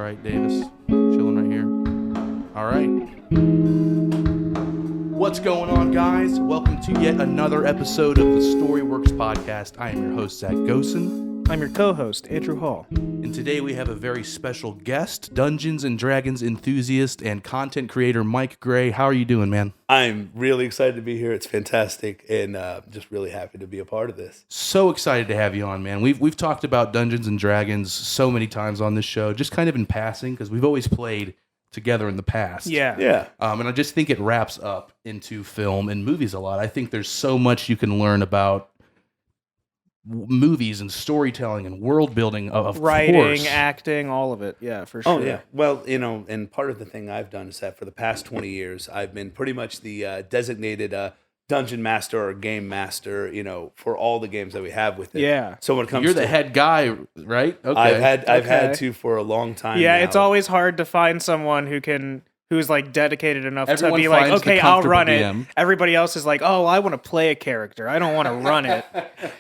right, Davis? Chilling right here. All right. What's going on, guys? Welcome to yet another episode of the Storyworks podcast. I am your host, Zach Gosen. I'm your co-host, Andrew Hall. And today we have a very special guest, Dungeons and Dragons enthusiast and content creator Mike Gray. How are you doing, man? I'm really excited to be here. It's fantastic, and just really happy to be a part of this. So excited to have you on, man. We've talked about Dungeons and Dragons so many times on this show, just kind of in passing, because we've always played together in the past. Yeah. And I just think it wraps up into film and movies a lot. I think there's so much you can learn about movies and storytelling and world building, of Writing, course. acting, all of it. Yeah, for sure. Oh, yeah. Well, and part of the thing I've done is that for the past 20 years, I've been pretty much the designated dungeon master or game master, for all the games that we have with it. Yeah. So when it comes You're to the head guy, right? Okay. I've had to for a long time Yeah, now. it's always hard to find someone who's like dedicated enough Everyone to be like, finds the okay, I'll comfortable run it. DM. Everybody else is like, oh, I want to play a character. I don't want to run it.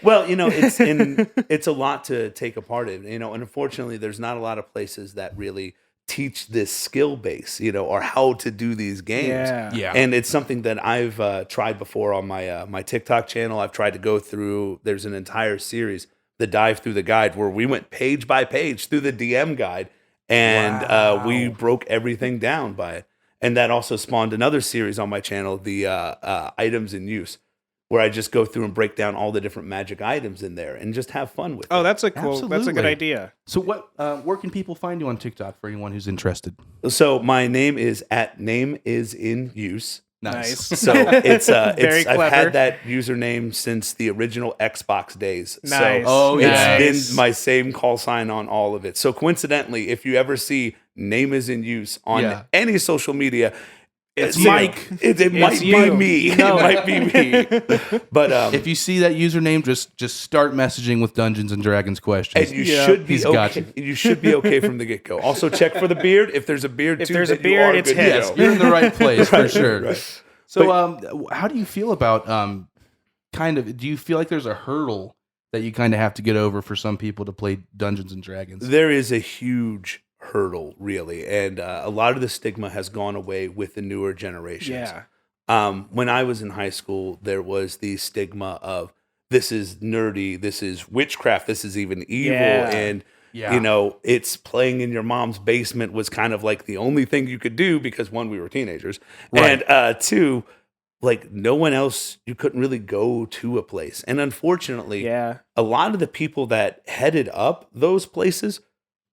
Well, it's a lot to take apart in, and unfortunately there's not a lot of places that really teach this skill base, or how to do these games. Yeah. And it's something that I've tried before on my TikTok channel. I've tried to go through, there's an entire series, the Dive Through the Guide, where we went page by page through the DM guide, and we broke everything down by it. And that also spawned another series on my channel, the Items in Use, where I just go through and break down all the different magic items in there and just have fun with it. Oh, that's a good Absolutely. idea. So where can people find you on TikTok for anyone who's interested? So my name is @NameIsInUse. Nice. So it's Very clever. I've had that username since the original Xbox days. Nice. Oh, So yeah. it's been my same call sign on all of it. So coincidentally, if you ever see Name is in Use on any social media, It's Mike. It might you. be me. You know It might be me. But If you see that username, just start messaging with Dungeons and Dragons questions. and you Yeah. should be He's got okay. You should be okay from the get go. Also, check for the beard. If there's a beard, If too, there's a then beard, you are it's good to his. go. You're in the right place for Right, sure. right. So, how do you feel about do you feel like there's a hurdle that you kind of have to get over for some people to play Dungeons and Dragons? There is a huge hurdle, really, and a lot of the stigma has gone away with the newer generations. Yeah. When I was in high school, there was the stigma of this is nerdy, this is witchcraft, this is even evil, Yeah. and Yeah. it's playing in your mom's basement was kind of like the only thing you could do because one, we were teenagers, Right. and two, like no one else, you couldn't really go to a place, and unfortunately, Yeah. a lot of the people that headed up those places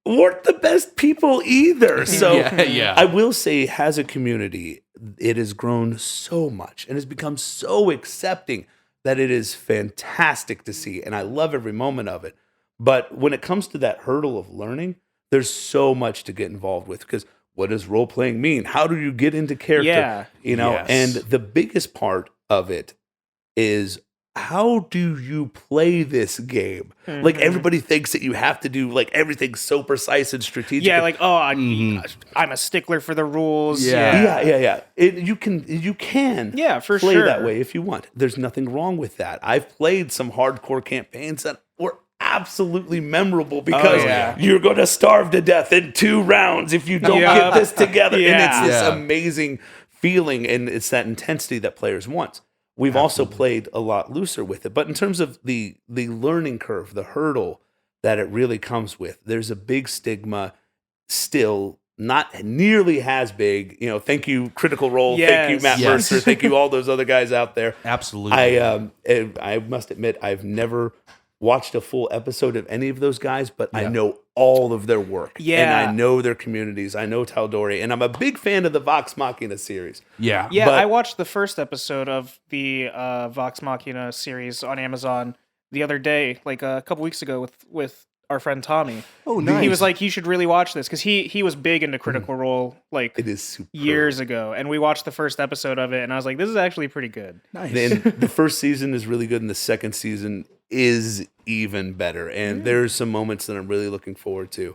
weren't the best people either. So yeah. I will say, as a community, it has grown so much and has become so accepting that it is fantastic to see. And I love every moment of it. But when it comes to that hurdle of learning, there's so much to get involved with, because what does role playing mean? How do you get into character? Yeah. Yes. And the biggest part of it is, how do you play this game? Like, everybody thinks that you have to do like everything so precise and strategic. Yeah, like, oh, I'm a stickler for the rules. Yeah. Yeah. You can Yeah, for play sure. that way if you want. There's nothing wrong with that. I've played some hardcore campaigns that were absolutely memorable because yeah. you're going to starve to death in 2 rounds if you don't Yeah. get this together. And Yeah. it's this Yeah. amazing feeling, and it's that intensity that players want. We've also played a lot looser with it. But in terms of the learning curve, the hurdle that it really comes with, there's a big stigma still, not nearly as big. Thank you, Critical Role. Thank you, Matt Yes. Mercer. Thank you, all those other guys out there. Absolutely. I must admit, I've never watched a full episode of any of those guys, but I know all of their work. Yeah. And I know their communities. I know Taldori. And I'm a big fan of the Vox Machina series. Yeah. Yeah, But- I watched the first episode of the Vox Machina series on Amazon the other day, like a couple weeks ago, with our friend Tommy. Oh, nice. He was like, "You should really watch this," because he was big into Critical Role like It is super. years ago, and we watched the first episode of it, and I was like, "This is actually pretty good." Nice. Then the first season is really good, and the second season is even better. And there's some moments that I'm really looking forward to.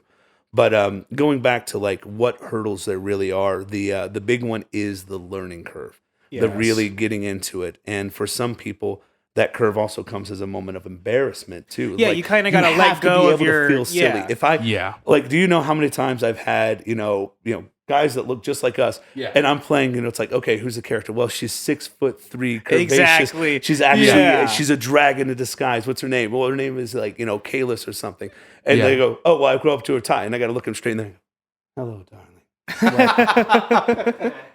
But going back to like what hurdles there really are, the big one is the learning curve, the Yes. really getting into it. And for some people, that curve also comes as a moment of embarrassment too. Yeah, Like, you kinda gotta let have to go be of able to your- feel silly. yeah. If I Yeah. like, do you know how many times I've had guys that look just like us, Yeah. and I'm playing, it's like, okay, who's the character? Well, she's 6'3", curvaceous. Exactly. She's actually Yeah. she's a dragon in disguise. What's her name? Well, her name is like Kalis or something. And Yeah. they go, oh, well, I grew up to her tie, and I got to look him straight in there. Hello, darling.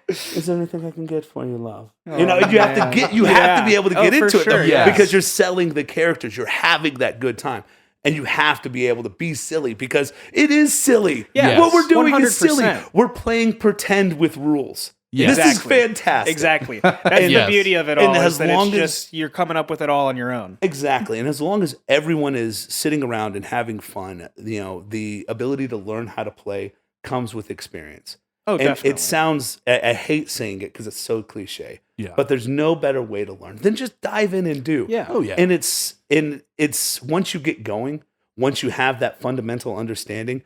Is there anything I can get for you, love? Oh, you have to get, you have to be able to get for into it though, sure, yes. because you're selling the characters. You're having that good time. And you have to be able to be silly because it is silly. Yeah. What we're doing is silly. 100%. We're playing pretend with rules. Yes. This Exactly. is fantastic. Exactly. That's the Yes. beauty of it And all. as Is that long it's as- just you're coming up with it all on your own. Exactly. And as long as everyone is sitting around and having fun, the ability to learn how to play comes with experience. Oh, And definitely. it sounds, I hate saying it because it's so cliche, Yeah. but there's no better way to learn than just dive in and do. Yeah. Oh yeah. And it's once you get going, once you have that fundamental understanding,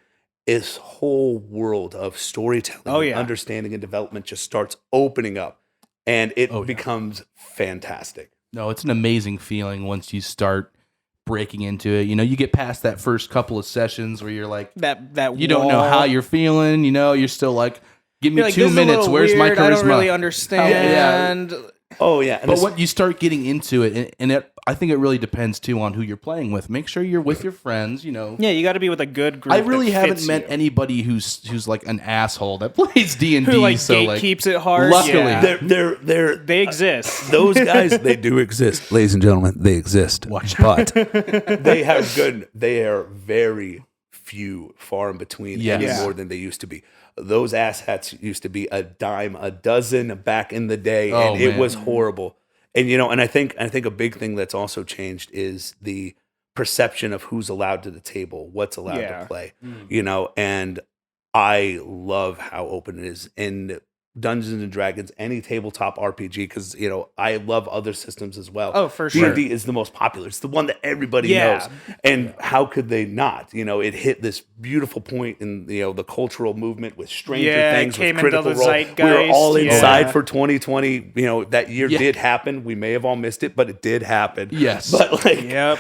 this whole world of storytelling, Oh, yeah. understanding, and development just starts opening up, and it Oh, yeah. becomes fantastic. No, it's an amazing feeling once you start breaking into it. You get past that first couple of sessions where you're like, that you don't know how you're feeling. You're still like, give me You're like, 2 this is a minutes. little Where's my weird, charisma? I don't really understand. Oh yeah, and But it's- when you start getting into it, and I think it really depends too on who you're playing with. Make sure you're with your friends. Yeah, you got to be with a good group. I really that haven't fits met you. anybody who's like an asshole that plays D&D. who like so like, gatekeeps it hard. luckily- Yeah. they're They exist. those guys. They do exist, ladies and gentlemen. They exist. Watch but they have good. They are very few, far in between, Yes. any Yeah. more than they used to be. Those asshats used to be a dime a dozen back in the day, Oh, and it man. was horrible. And and I think a big thing that's also changed is the perception of who's allowed to the table, what's allowed Yeah. to play. And I love how open it is in Dungeons and Dragons, any tabletop RPG, because I love other systems as well. Oh, for sure. D&D is the most popular. It's the one that everybody Yeah. knows. And how could they not? It hit this beautiful point in the cultural movement with Stranger Yeah, it Things, came with into Critical the Role. We were zeitgeist, all inside yeah. for 2020. That year Yeah. did happen. We may have all missed it, but it did happen. Yes. But Yep.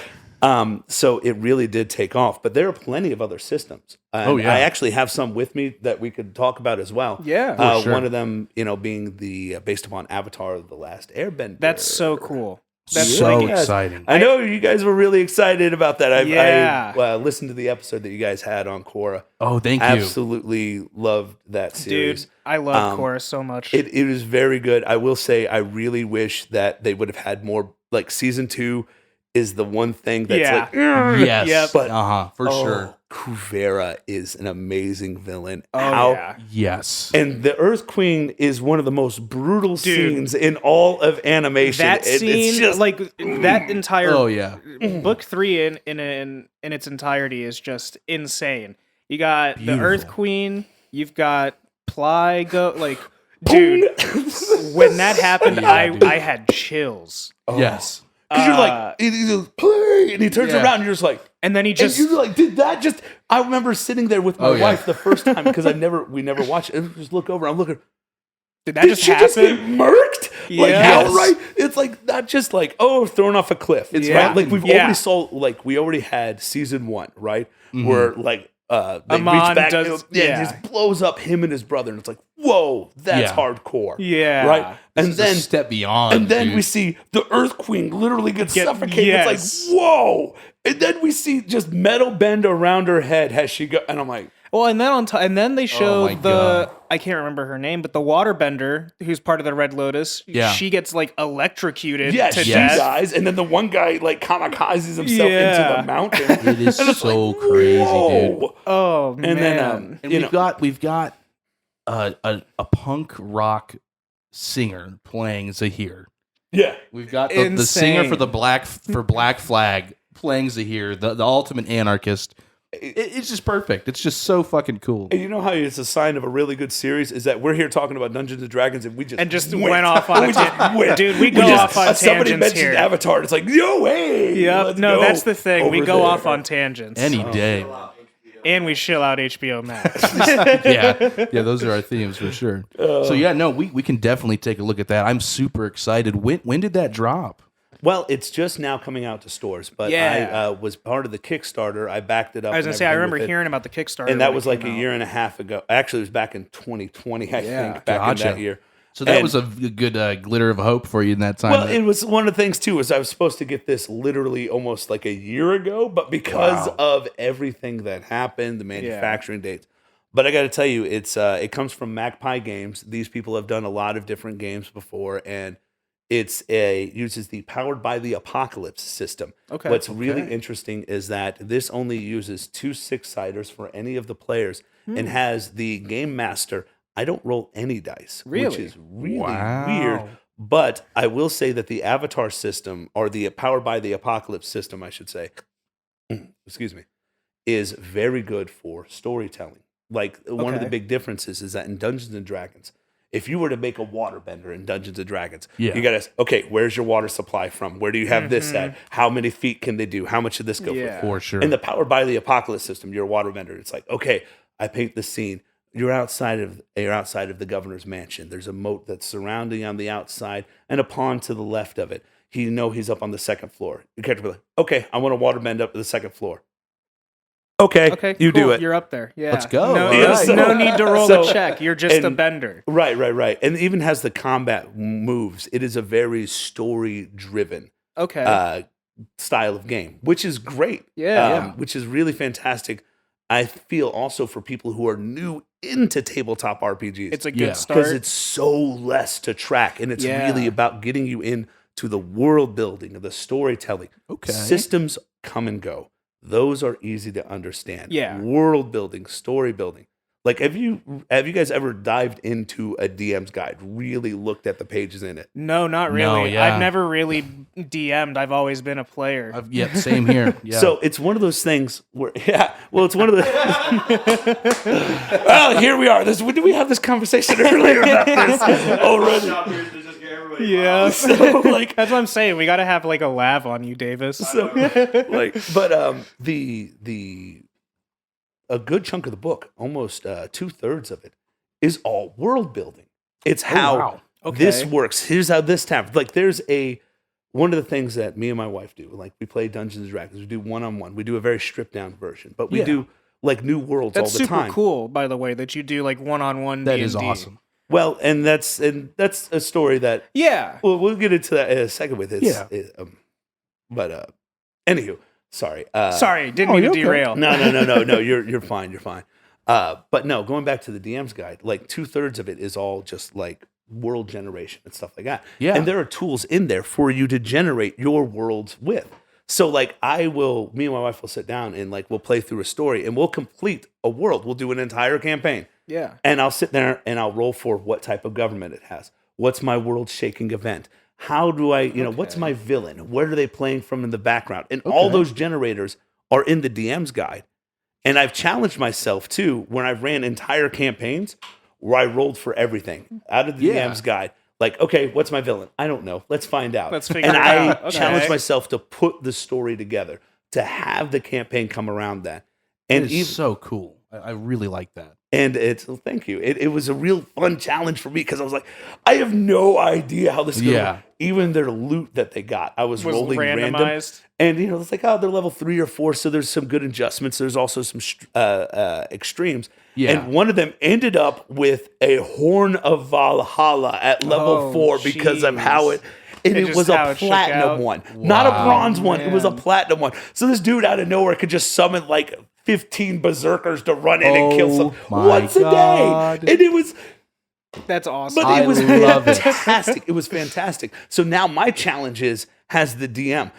so it really did take off. But there are plenty of other systems. And Oh, yeah. I actually have some with me that we could talk about as well. Yeah. For sure. One of them, being the based upon Avatar: The Last Airbender. That's so cool. That's so like exciting. I know you guys were really excited about that. Yeah. I listened to the episode that you guys had on Korra. Oh, thank you. Absolutely loved that series. dude. I love Chorus so much. It was very good. I will say I really wish that they would have had more. Like season 2 is the one thing that's Yeah. like, Yes. Yep. But- For sure. Kuvera is an amazing villain. oh How yeah. Yes. And the Earth Queen is one of the most brutal scenes in all of animation. That It's scene, just like that entire Oh yeah. book 3 in its entirety is just insane. You got the Beautiful. Earth Queen. You've got Plygo. Like, dude, when that happened, Yeah, dude. I had chills. Yes. because you're like, he goes, play, and he turns Yeah. around, and you're just like, And then he and just you're like, did that just? I remember sitting there with my Oh, yeah. wife the first time because we never watched it. And just look over, I'm looking. did that Did just she just get happen? murked? Like Yes. outright? It's like not just like thrown off a cliff. It's Yeah. right. Like we've Yeah. already saw. Like we already had season 1, right? Where like they Amon reach back, does- yeah, yeah. just blows up him and his brother, and it's like, whoa, that's Yeah. hardcore. Yeah. right. This And is a then step beyond. and then dude. we see the Earth Queen literally get suffocated. yes. It's like, whoa. And then we see just metal bend around her head as she go. And I'm like, Well, and then and then they show my the God. I can't remember her name, but the waterbender who's part of the Red Lotus. Yeah. She gets like electrocuted yeah, to she death. dies. And then the one guy like kamikazes himself into Yeah. the mountain. it is And it's so like, crazy, dude. whoa. Oh man. And then, And you know, we've got a punk rock singer playing Zahir. yeah. We've got the singer Insane. for Black Flag playing Zahir, the ultimate anarchist. It's just perfect. It's just so fucking cool. And you know how it's a sign of a really good series is that we're here talking about Dungeons and Dragons and we just went off on a We just tangent. went. Dude, we go off on somebody tangents mentioned here. Avatar. And it's like, yo, hey. Yep. let's No, go that's the thing. We over go there. off on tangents. Any day. And we shill out HBO Max. Yeah, those are our themes for sure. So yeah, no, we can definitely take a look at that. I'm super excited. When did that drop? Well, it's just now coming out to stores, but Yeah. I was part of the Kickstarter. I backed it up. I was and gonna say I everything remember with it. hearing about the Kickstarter, And that when it was like a came out. year and a half ago. Actually, it was back in 2020, I Yeah. think, back in Gotcha. that year. So that And- was a good glitter of hope for you in that time. Well, it was one of the things too. Is I was supposed to get this literally almost like a year ago, but because Wow. of everything that happened, the manufacturing dates. But I got to tell you, it comes from Magpie Games. These people have done a lot of different games before, and uses the Powered by the Apocalypse system. Okay. What's really Okay. interesting is that this only uses 2 6-siders for any of the players, and has the game master. I don't roll any dice, which Really? is really Wow. weird. But I will say that the Avatar system, or the Powered by the Apocalypse system, I should say, excuse me, is very good for storytelling. Like one of the Okay. big differences is that in Dungeons and Dragons, if you were to make a waterbender in Dungeons and Dragons, Yeah. you got to ask, okay, where's your water supply from? Where do you have this at? How many feet can they do? How much did this go Yeah. for sure. in the Powered by the Apocalypse system, you're a waterbender. It's like, okay, I paint the scene. You're outside of the governor's mansion. There's a moat that's surrounding on the outside and a pond to the left of it. He's up on the second floor. Your character will be like, okay, I want to waterbend up to the second floor. Okay, Okay, you cool. do it. You're up there. Yeah. Let's go. No, Yeah, there's so- no need to roll so- a check. You're just a and- bender. Right. And it even has the combat moves. It is a very story-driven Okay. style of game, which is great. Yeah. Which is really fantastic. I feel also for people who are new into tabletop RPGs. It's a Yeah. good because start. it's so less to track, and it's Yeah. really about getting you into the world building and the storytelling. Okay. Systems come and go. Those are easy to understand. Yeah. World building, story building. Like, have you guys ever dived into a DM's guide? Really looked at the pages in it? No, not No, really. yeah. I've never really DM'd. I've always been a player. Yep, same here. Yeah. So it's one of those things where, it's one of the. Well, here we are. Did we have this conversation earlier about this already? Yeah. So, like, That's what I'm saying. We got to have like a lav on you, Davis. but a good chunk of the book, almost 2/3 of it, is all world building. It's how wow. this Okay. works. Here's how this happens. Like, there's one of the things that me and my wife do. Like, we play Dungeons and Dragons. We do one-on-one. We do a very stripped down version, but we Yeah. do like new worlds That's all the super time. cool, by the way, that you do like one-on-one that D&D. is awesome. Well, and that's a story that Yeah. we'll get into that in a second with it. Yeah. Anywho, sorry. Sorry, didn't Oh, mean to you're okay. derail. No. You're fine. You're fine. But no, going back to the DM's guide, like 2/3 of it is all just like world generation and stuff like that. Yeah. And there are tools in there for you to generate your worlds with. So like me and my wife will sit down and like we'll play through a story and we'll complete a world. We'll do an entire campaign. Yeah. And I'll sit there and I'll roll for what type of government it has. What's my world shaking event? How do I, what's my villain? Where are they playing from in the background? And all Okay. those generators are in the DM's guide. And I've challenged myself too when I've ran entire campaigns where I rolled for everything out of the Yeah. DM's guide. Like, okay, what's my villain? I don't know. Let's find out. Let's figure and it I out. Okay. challenged myself to put the story together, to have the campaign come around that. And And it's so cool. I really like that. and thank you. It was a real fun challenge for me because I was like, I have no idea how this is going to Yeah. work. Even their loot that they got, I was Was rolling random. randomized. And, it's like, oh, they're level 3 or 4, so there's some good adjustments. There's also some extremes. Yeah. And one of them ended up with a Horn of Valhalla at level Oh, 4 because of how jeez. and It it just was how a it shook platinum out? one. Not a Wow, bronze one. It was a man. platinum one. So this dude out of nowhere could just summon like 15 berserkers to run in and kill some my once a God. day. And it was That's awesome. but I it was love it. fantastic. It was fantastic. So now my challenge is, has the DM,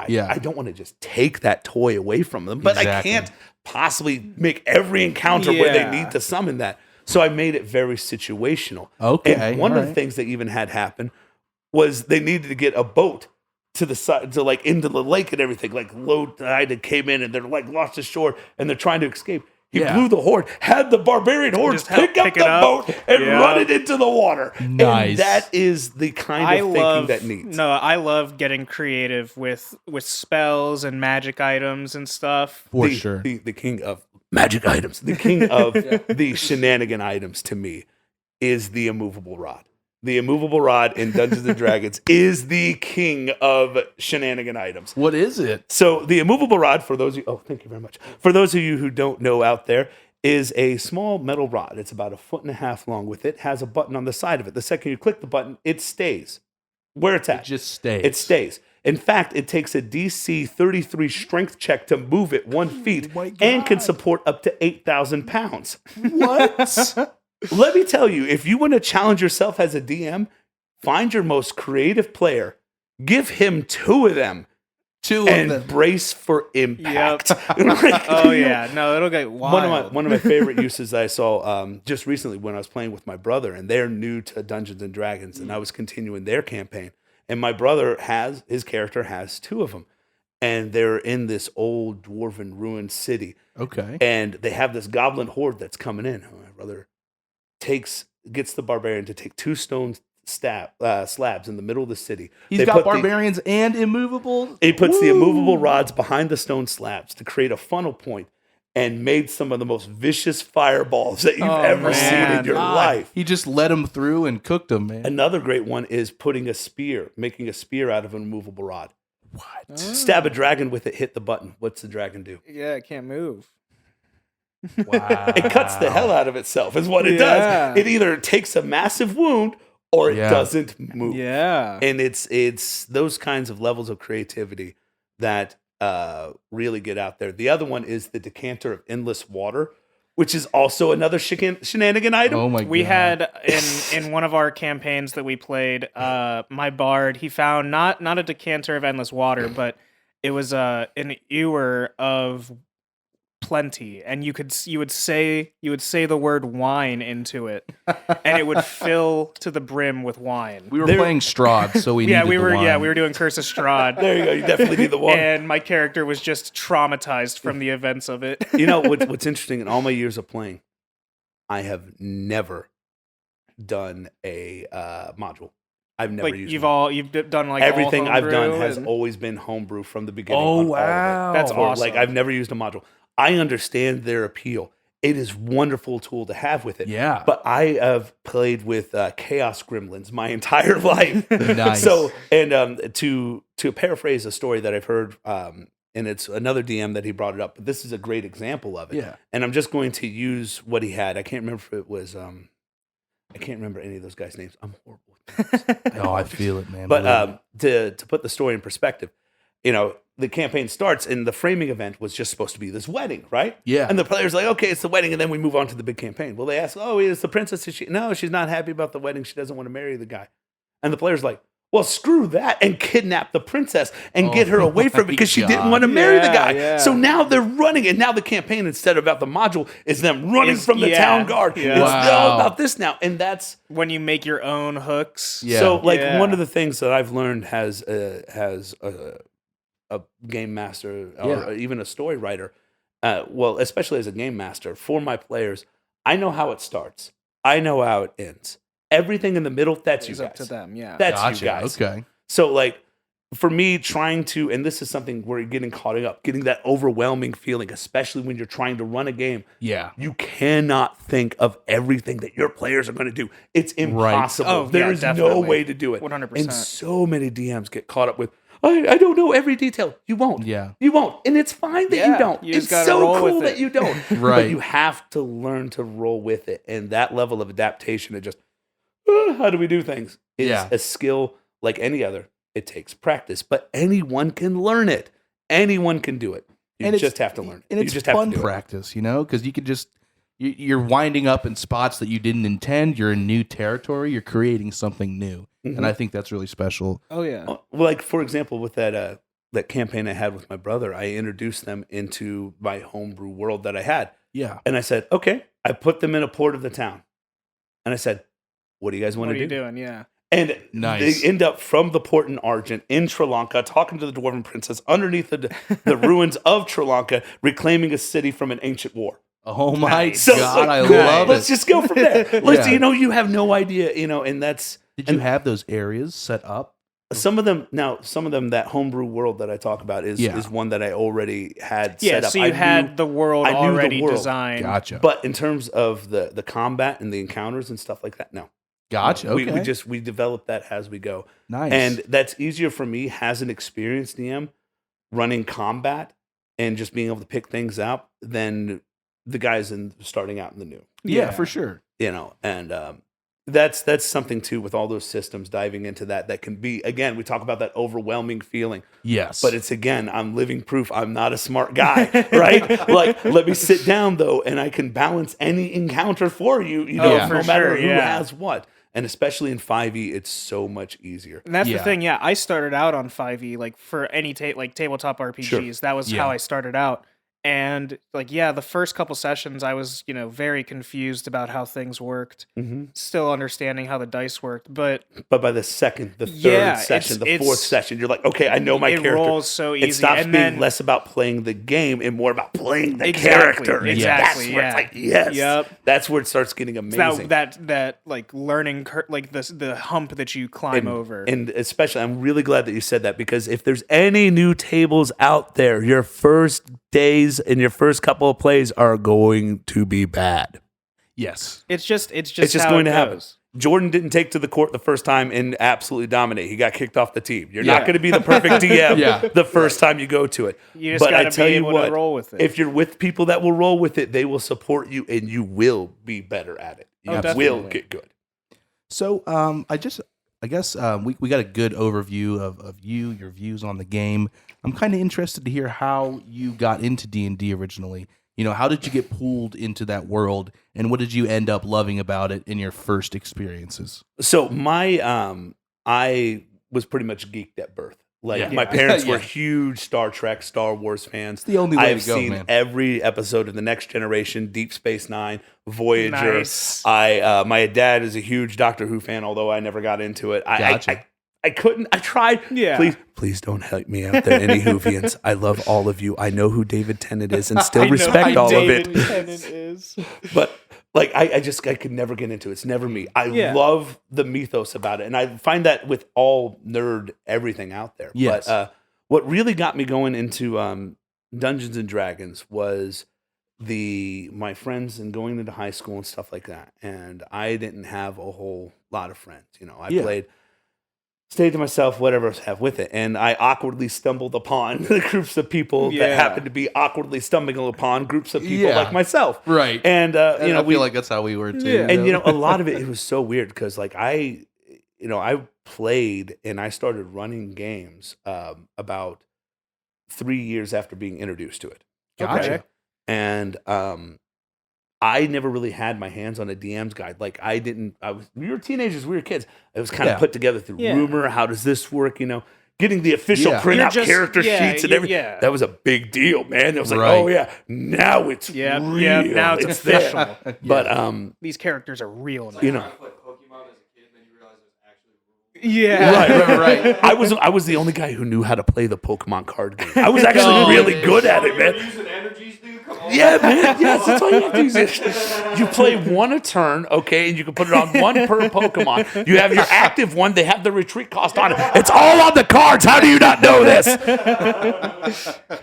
Yeah. I don't want to just take that toy away from them, but Exactly. I can't possibly make every encounter where they Yeah. need to summon that. So I made it very situational. Okay, And one of the alright. things that even had happen was they needed to get a boat to the side, to like into the lake and everything. Like low tide had came in and they're like lost ashore and they're trying to escape. He Yeah. blew the horn, had the barbarian hordes Just help pick up pick it the up. boat and Yeah. run it into the water. Nice. And that is the kind of thinking that needs. No, I love getting creative with spells and magic items and stuff. For the, sure. The king of magic items, the king of the shenanigan items to me is the immovable rod. the immovable rod in Dungeons and Dragons is the king of shenanigan items. What is it? So the immovable rod, for those of you, thank you very much. For those of you who don't know out there, is a small metal rod. It's about 1.5 feet long with it, has a button on the side of it. The second you click the button, it stays where it's at. It just stays. It stays. In fact, it takes a DC 33 strength check to move it 1 feet and can support up to 8,000 pounds. What? Let me tell you, if you want to challenge yourself as a DM, find your most creative player, give him 2 of them, and brace for impact. Oh yeah, no, it'll get wild. One of my favorite uses I saw just recently when I was playing with my brother, and they're new to Dungeons and Dragons, and I was continuing their campaign. And my brother his character has 2 of them, and they're in this old dwarven ruined city. Okay. And they have this goblin horde that's coming in. My brother gets the barbarian to take 2 stone slabs in the middle of the city. He's got barbarians and immovable. He puts the immovable rods behind the stone slabs to create a funnel point, and made some of the most vicious fireballs that you've ever seen in your life. He just let them through and cooked them, man. Another great one is making a spear out of an immovable rod. What? Stab a dragon with it, hit the button. What's the dragon do? Yeah, it can't move. Wow. It cuts the hell out of itself, is what it does. It either takes a massive wound or it doesn't move. Yeah. And it's those kinds of levels of creativity that really get out there. The other one is the decanter of endless water, which is also another shenanigan item. Oh my god. We had in one of our campaigns that we played, my bard, he found not a decanter of endless water, but it was an ewer of plenty, and you would say the word wine into it, and it would fill to the brim with wine. We were playing Strahd, so we needed we were the wine. we were doing Curse of Strahd. There you go. You definitely need the wine. And my character was just traumatized from the events of it. You know what's interesting? In all my years of playing, I have never done a module. I've never used you've done like everything all I've done homebrew has always been homebrew from the beginning. Oh on wow, all of it. That's awesome. Like I've never used a module. I understand their appeal. It is a wonderful tool to have with it. Yeah. But I have played with Chaos Gremlins my entire life. Nice. So, and to paraphrase a story that I've heard, and it's another DM that he brought it up, but this is a great example of it. Yeah. And I'm just going to use what he had. I can't remember if it was, I can't remember any of those guys' names. I'm horrible with names. Oh, I feel it, man. But to put the story in perspective, you know, the campaign starts and the framing event was just supposed to be this wedding, right? Yeah. And the player's like, okay, it's the wedding, and then we move on to the big campaign. Well, they ask, oh, is the princess? No, she's not happy about the wedding. She doesn't want to marry the guy. And the player's like, well, screw that, and kidnap the princess and get her away from it because she didn't want to marry the guy. Yeah. So now they're running, and now the campaign, instead of about the module, is them running from the town guard. Yeah. It's all about this now, and that's when you make your own hooks. Yeah. so. Like one of the things that I've learned has a game master or even a story writer, well, especially as a game master for my players, I know how it starts. I know how it ends. Everything in the middle, that's you guys. Up to them, yeah. That's you guys. Okay. So like for me trying to, and this is something where you're getting caught up, getting that overwhelming feeling, especially when you're trying to run a game. Yeah. You cannot think of everything that your players are going to do. It's impossible. Oh, There yeah, is no definitely. way to do it. 100%. And so many DMs get caught up with, I don't know every detail. You won't. Yeah. You won't. And it's fine that you don't. You just It's gotta so roll cool with that it. you don't. Right. But you have to learn to roll with it. And that level of adaptation, it just, how do we do things? Is a skill like any other. It takes practice, but anyone can learn it. Anyone can do it. You just have to learn it. And it's you just fun have to do practice, you know, because you could just, you're winding up in spots that you didn't intend. You're in new territory. You're creating something new. Mhm. And I think that's really special. Oh yeah. it. Well, like, for example, with that campaign I had with my brother, I introduced them into my homebrew world that I had. Yeah. And I said, okay, I put them in a port of the town. And I said, what do you guys want What to are you do? doing? Yeah. And Nice. they end up from the port in Argent in Sri Lanka, talking to the Dwarven princess underneath the ruins of Sri Lanka, reclaiming a city from an ancient war. Oh my Nice. God. So, I cool. love Let's it. just go from there. Let's, Yeah. you have no idea, and that's Did you have those areas set up? some of them. Now, some of them, that homebrew world that I talk about is one that I already had Yeah. set up. So you had the world I knew the already world. designed. Gotcha. But in terms of the combat and the encounters and stuff like that, no. Gotcha. Okay. We develop that as we go. Nice. And that's easier for me as an experienced DM running combat and just being able to pick things up than the guys starting out in the new. yeah, for sure. And that's something too with all those systems diving into that can be, again, we talk about that overwhelming feeling. Yes. But it's, again, I'm living proof I'm not a smart guy, right? Like, let me sit down though, and I can balance any encounter for you, Yeah. no For matter sure, who yeah. has what. And especially in 5e, it's so much easier. And that's Yeah. the thing. Yeah, I started out on 5e, like for any tabletop RPGs. That was Yeah. how I started out. And like, yeah, the first couple sessions, I was, very confused about how things worked. Mm-hmm. Still understanding how the dice worked, but But by the second, the third Yeah, session, the it's- fourth session, you're like, okay, I know my it character. rolls so easy. It stops and being then, less about playing the game and more about playing the Exactly, character. And exactly, that's where yeah. it's like, yes. Yep. That's where it starts getting amazing. that like learning like the hump that you climb over. And especially, I'm really glad that you said that, because if there's any new tables out there, your first days and your first couple of plays are going to be bad. yes. It's just Just how going it to happen. goes. Jordan didn't take to the court the first time and absolutely dominate. He got kicked off the team. You're not Yeah. going to be the perfect DM Yeah. the first time you go to it. You just But I got to tell be you able what, to roll with it. if you're with people that will roll with it, they will support you and you will be better at it. You Oh, will definitely. get good. So, I guess we got a good overview of you, your views on the game. I'm kind of interested to hear how you got into D&D originally. How did you get pulled into that world, and what did you end up loving about it in your first experiences? So I was pretty much geeked at birth. Like Yeah. my parents were Yeah. huge Star Trek, Star Wars fans. It's the only way I've to go, seen man. every episode of The Next Generation, Deep Space Nine, Voyager. Nice. My dad is a huge Doctor Who fan, although I never got into it. Gotcha. I couldn't. I tried. Yeah. Please don't help me out there, any Whovians. I love all of you. I know who David Tennant is, and still I know respect who all David of it. Tennant is. But like I could never get into it. It's never me. I Yeah. love the mythos about it, and I find that with all nerd everything out there. Yes. But what really got me going into Dungeons and Dragons was my friends and going into high school and stuff like that. And I didn't have a whole lot of friends. I stayed to myself, whatever I have with it. And I awkwardly stumbled upon the groups of people that Yeah. happened to be awkwardly stumbling upon groups of people Yeah. like myself. Right. And I feel like that's how we were too. Yeah. and a lot of it was so weird because like I played and I started running games about 3 years after being introduced to it. Gotcha. Okay. And I never really had my hands on a DM's guide. Like we were teenagers, we were kids. It was kind Yeah. of put together through Yeah. rumor. How does this work? Getting the official Yeah. printout You're just- character yeah, sheets and you- everything. yeah. That was a big deal, man. It was like, Right. oh yeah, now it's Yeah, real. yeah, now it's there. official. But These characters are real now. you know, Played Pokemon as a kid, and then you realize it was actually real. Yeah. Right. I was the only guy who knew how to play the Pokemon card game. I was actually really good at it, man. Using energies, dude. Come on. Yeah, man. Yes, that's all you have to use. You play one a turn, okay, and you can put it on one per Pokemon. You have your active one. They have the retreat cost on it. It's all on the cards. How do you not know this?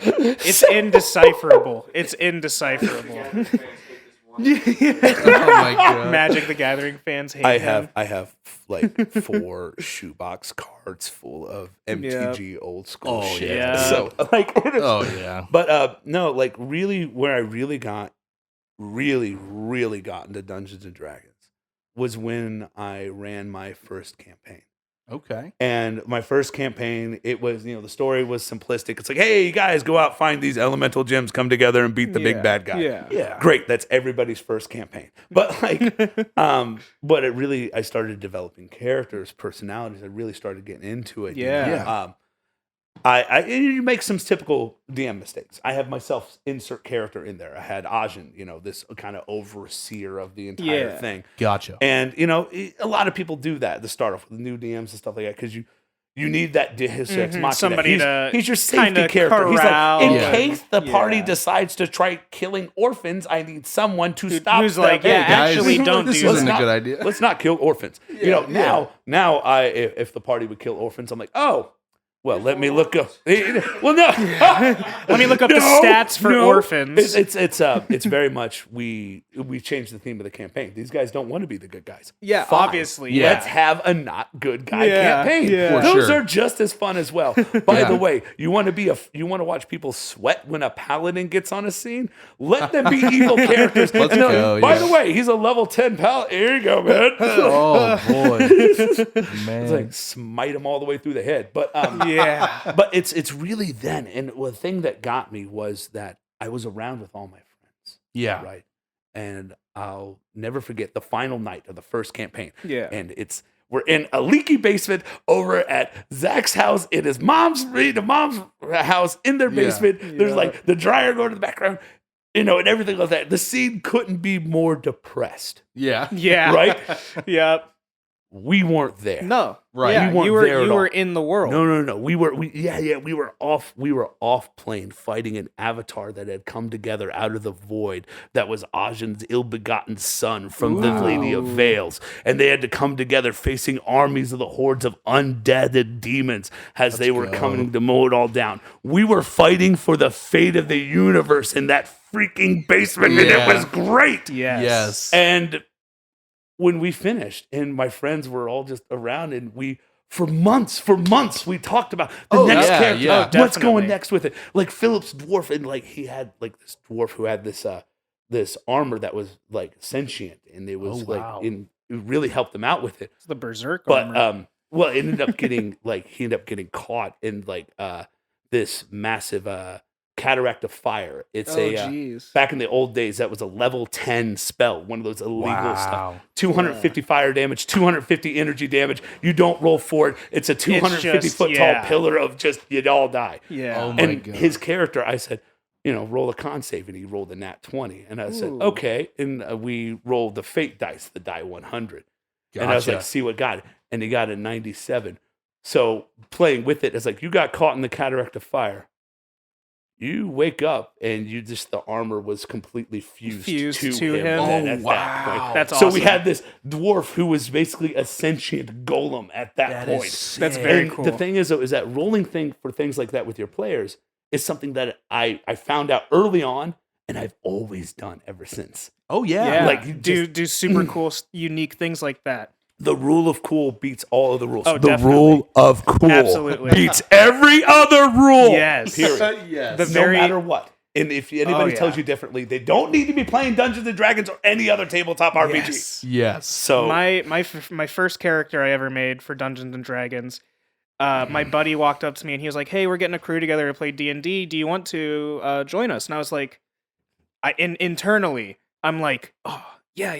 It's indecipherable. It's indecipherable. Fans take this one. Oh my god. Magic the Gathering fans hate I him. have like 4 shoebox cards full of MTG old school Oh, shit. yeah. So like, Oh yeah. but no, like really, where I really got into Dungeons and Dragons was when I ran my first campaign. Okay. And my first campaign, it was, the story was simplistic. It's like, hey, you guys go out, find these elemental gems, come together and beat the big bad guy. Yeah. Yeah. Great. That's everybody's first campaign. But like, but it really, I started developing characters, personalities. I really started getting into it. Yeah. You make some typical DM mistakes. I have myself insert character in there. I had Ajin, this kind of overseer of the entire Yeah. thing. Gotcha. And a lot of people do that at the start off with new DMs and stuff like that because you need that Deus Ex Machina. Somebody to he's your safety kinda character. He's like, corral in and- case the party Yeah. decides to try killing orphans, I need someone to stop. who's them. like, yeah, guys, actually, don't this do isn't that. a good idea. Let's not kill orphans. Now if the party would kill orphans, I'm like, oh, Well, let me look up. Well, no. Let me look up the stats for orphans. It's very much we changed the theme of the campaign. These guys don't want to be the good guys. Yeah, Fine. obviously. Yeah. Let's have a not good guy Yeah, campaign. yeah. For Those sure. are just as fun as well. By Yeah. the way, you want to watch people sweat when a paladin gets on a scene? Let them be evil characters. Let's No, go, by yeah. the way, he's a level 10 paladin. Here you go, man. Oh boy, It's man. like smite him all the way through the head. But Yeah. but it's really then. And the thing that got me was that I was around with all my friends. Yeah. Right. And I'll never forget the final night of the first campaign. Yeah. And we're in a leaky basement over at Zach's house in his mom's house in their basement. There's Yeah. like the dryer going to the background, and everything like that. The scene couldn't be more depressed. Yeah. Yeah. Right? Yep. We weren't there. No. Right. Yeah, We weren't you were there at you were all. in the world. No. We were off plane fighting an avatar that had come together out of the void that was Ajin's ill-begotten son from the Lady of Veils. And they had to come together facing armies of the hordes of undead demons as they were go. coming to mow it all down. We were fighting for the fate of the universe in that freaking basement, and Yeah. it was great. Yes. And when we finished, and my friends were all just around, and for months, we talked about the next yeah, character. yeah. What's Definitely. going next with it? Like Philip's dwarf, and like he had like this dwarf who had this armor that was like sentient, and it was wow. it really helped him out with it. It's the berserk But armor. well, it ended up getting he ended up getting caught in like this massive cataract of fire. It's jeez. back in the old days, that was a level 10 spell, one of those illegal stuff. Wow. 250 fire damage, 250 energy damage. You don't roll for it. It's a 250 just- foot yeah. tall pillar of just, you'd all die. Yeah. Oh my And God. his character, I said, roll a con save, and he rolled a nat 20. And I said, Ooh. okay. And we rolled the fate dice, the die 100. And I was Gotcha. like, see what got it. And he got a 97. So playing with it, it's like, you got caught in the cataract of fire. You wake up and the armor was completely fused to him. him. at Oh, that wow. point. That's So awesome. we had this dwarf who was basically a sentient golem at that That point. is That's sick. very And cool. the thing is, though, is that rolling thing for things like that with your players is something that I found out early on, and I've always done ever since. Oh yeah. Yeah. like, you do super cool, unique things like that. The rule of cool beats all of the rules. Oh, the definitely. rule of cool Absolutely. beats every other rule. Yes. Period. Yes. The No very- matter what. And if anybody yeah. tells you differently, they don't need to be playing Dungeons and Dragons or any other tabletop RPG. Yes. Yes. So My first character I ever made for Dungeons and Dragons, my buddy walked up to me and he was like, "Hey, we're getting a crew together to play D&D. Do you want to join us?" And I was like, internally, I'm like, "Oh, yeah."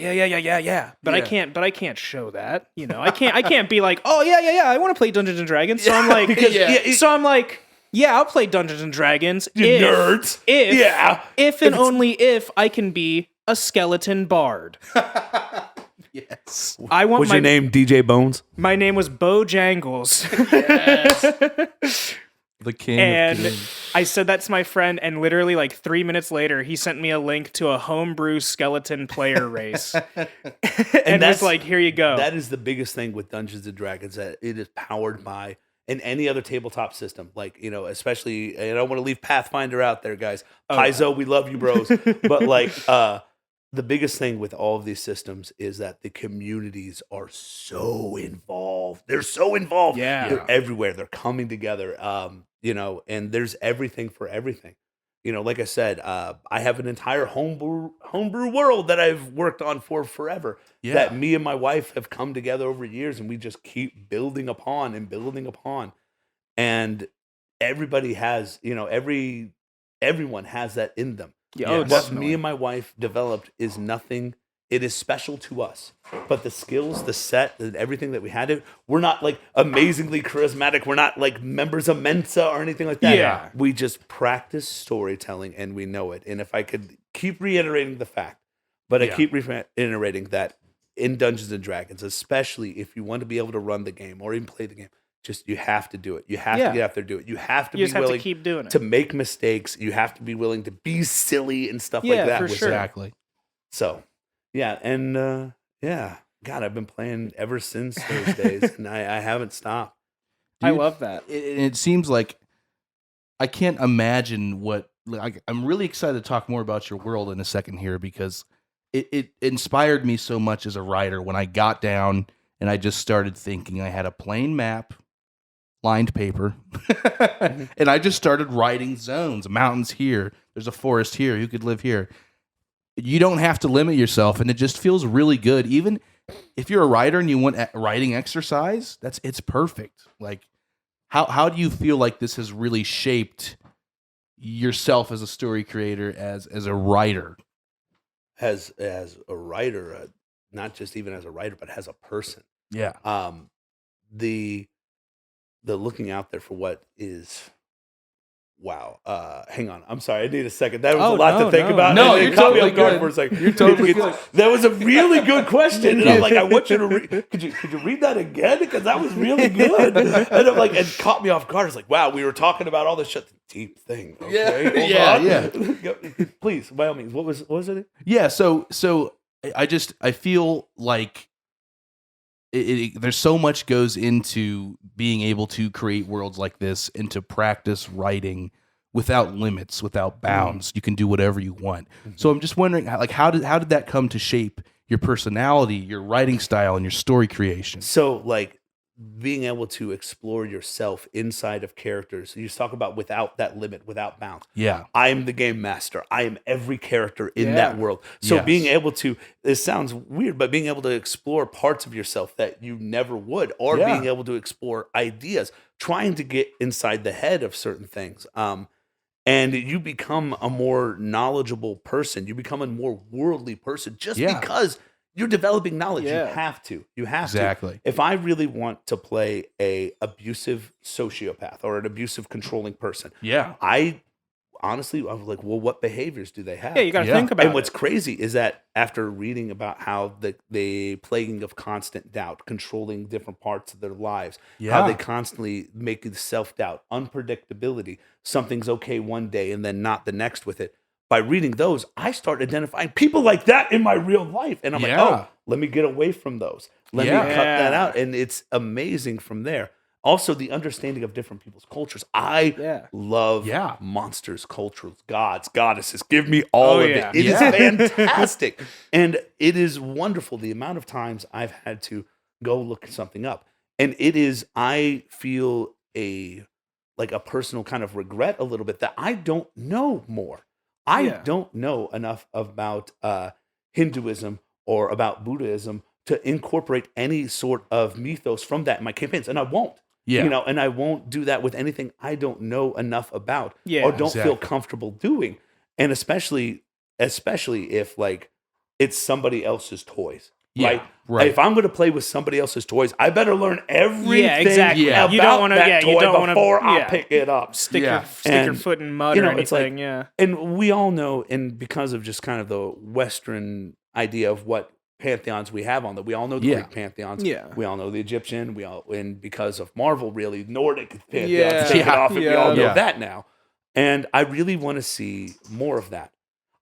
But Yeah. I can't show that. I can't be like, "Oh, yeah, I want to play Dungeons and Dragons." So I'm like, yeah, I'll play Dungeons and Dragons. you nerds. If and only if I can be a skeleton bard. Yes. I want What's your name, DJ Bones? My name was Bojangles. The king And of kings. I said that to my friend, and literally like 3 minutes later, he sent me a link to a homebrew skeleton player race. and that's- was like, here you go. That is the biggest thing with Dungeons and Dragons, that it is powered by, in any other tabletop system, like, especially, and I don't want to leave Pathfinder out there, guys. Paizo, we love you, bros. But like, the biggest thing with all of these systems is that the communities are so involved. They're so involved. Yeah. They're everywhere. They're coming together. And there's everything for everything. Like I said, I have an entire homebrew world that I've worked on for forever. Yeah. That me and my wife have come together over years, and we just keep building upon. And everybody has, everyone has that in them. Yeah, Yeah. oh, What definitely. me and my wife developed is nothing. It is special to us, but the skills, the set, and everything that we had, we're not like amazingly charismatic. We're not like members of Mensa or anything like that. Yeah. We just practice storytelling, and we know it. And if I could keep reiterating the fact, but I Yeah. keep reiterating that in Dungeons and Dragons, especially if you want to be able to run the game or even play the game, just you have to do it. You have Yeah. to get out there and do it. You have to You be just have to willing keep doing it. to make mistakes. You have to be willing to be silly and stuff Yeah, like that. for with sure. it. Exactly. So, yeah, and God, I've been playing ever since those days, and I haven't stopped. I love that. It seems like I can't imagine what. I'm really excited to talk more about your world in a second here because it inspired me so much as a writer when I got down and I just started thinking. I had a plain map, lined paper, and I just started writing zones. Mountains here. There's a forest here. You could live here. You don't have to limit yourself, and it just feels really good. Even if you're a writer and you want writing exercise, it's perfect. Like, how do you feel like this has really shaped yourself as a story creator, as a writer? As a writer, not just even as a writer, but as a person. Yeah. The looking out there for what is. Wow. Hang on. I'm sorry. I need a second. That was a lot to think about. No, and you're it caught me totally off guard good. for a second. You're totally good. That was a really good question. And I'm like, I want you to read. Could you read that again? Because that was really good. And I'm like, it caught me off guard. It's like, wow, we were talking about all this shit. Deep thing. Okay, yeah. Please, by all means. What was it? Yeah. So I feel like there's so much goes into being able to create worlds like this and to practice writing without limits, without bounds. You can do whatever you want. So I'm just wondering, how did that come to shape your personality, your writing style, and your story creation? So, like, being able to explore yourself inside of characters. You just talk about without that limit, without bounds. Yeah. I am the game master. I am every character in that world. So Yes. being able to, this sounds weird, but being able to explore parts of yourself that you never would, or Yeah. being able to explore ideas, trying to get inside the head of certain things. And you become a more knowledgeable person. You become a more worldly person just because you're developing knowledge. Yeah. You have to. Exactly. If I really want to play a abusive sociopath or an abusive controlling person, Yeah. I was like, well, what behaviors do they have? Yeah, you got to think about And it. what's crazy is that after reading about how the plaguing of constant doubt, controlling different parts of their lives, how they constantly make self-doubt, unpredictability, something's okay one day and then not the next with it. By reading those, I start identifying people like that in my real life. And I'm like, oh, let me get away from those. Let me cut that out. And it's amazing from there. Also, the understanding of different people's cultures. I love monsters, cultures, gods, goddesses. Give me all of it. It is fantastic. And it is wonderful the amount of times I've had to go look something up. And it is, I feel a personal kind of regret a little bit that I don't know more. I don't know enough about Hinduism or about Buddhism to incorporate any sort of mythos from that in my campaigns. And I won't. Yeah. And I won't do that with anything I don't know enough about Yeah, or don't feel comfortable doing. And especially if like it's somebody else's toys. Yeah, Right? If I'm going to play with somebody else's toys, I better learn everything exactly. about You don't wanna- that you toy don't wanna- before I pick it up. Stick Yeah. your And, foot in mud or it's like- anything. And we all know, and because of just kind of the Western idea of what pantheons we have on that, we all know the Greek pantheons. Yeah. We all know the Egyptian. And because of Marvel, really Nordic pantheons Yeah. taken off, and we Yeah. all know Yeah. that now. And I really want to see more of that.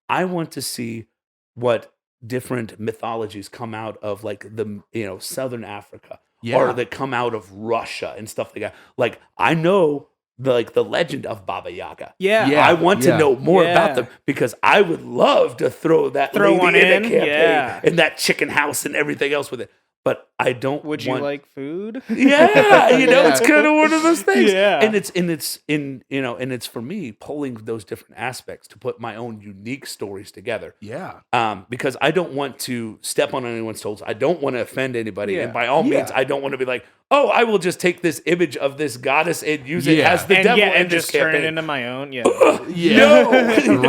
I want to see what different mythologies come out of, like the Southern Africa, or that come out of Russia and stuff like that. Like I know the legend of Baba Yaga. Yeah. I want to know more about Yeah. them because I would love to throw lady one in a in, campaign yeah. and that chicken house and everything else with it. But I don't. Would you like food? Yeah, it's kind of one of those things. Yeah. And it's for me pulling those different aspects to put my own unique stories together. Yeah. Because I don't want to step on anyone's toes. I don't want to offend anybody. Yeah. And by all means, I don't want to be like, oh, I will just take this image of this goddess and use it as the devil and in this just turn it campaign. into my own. Yeah. No,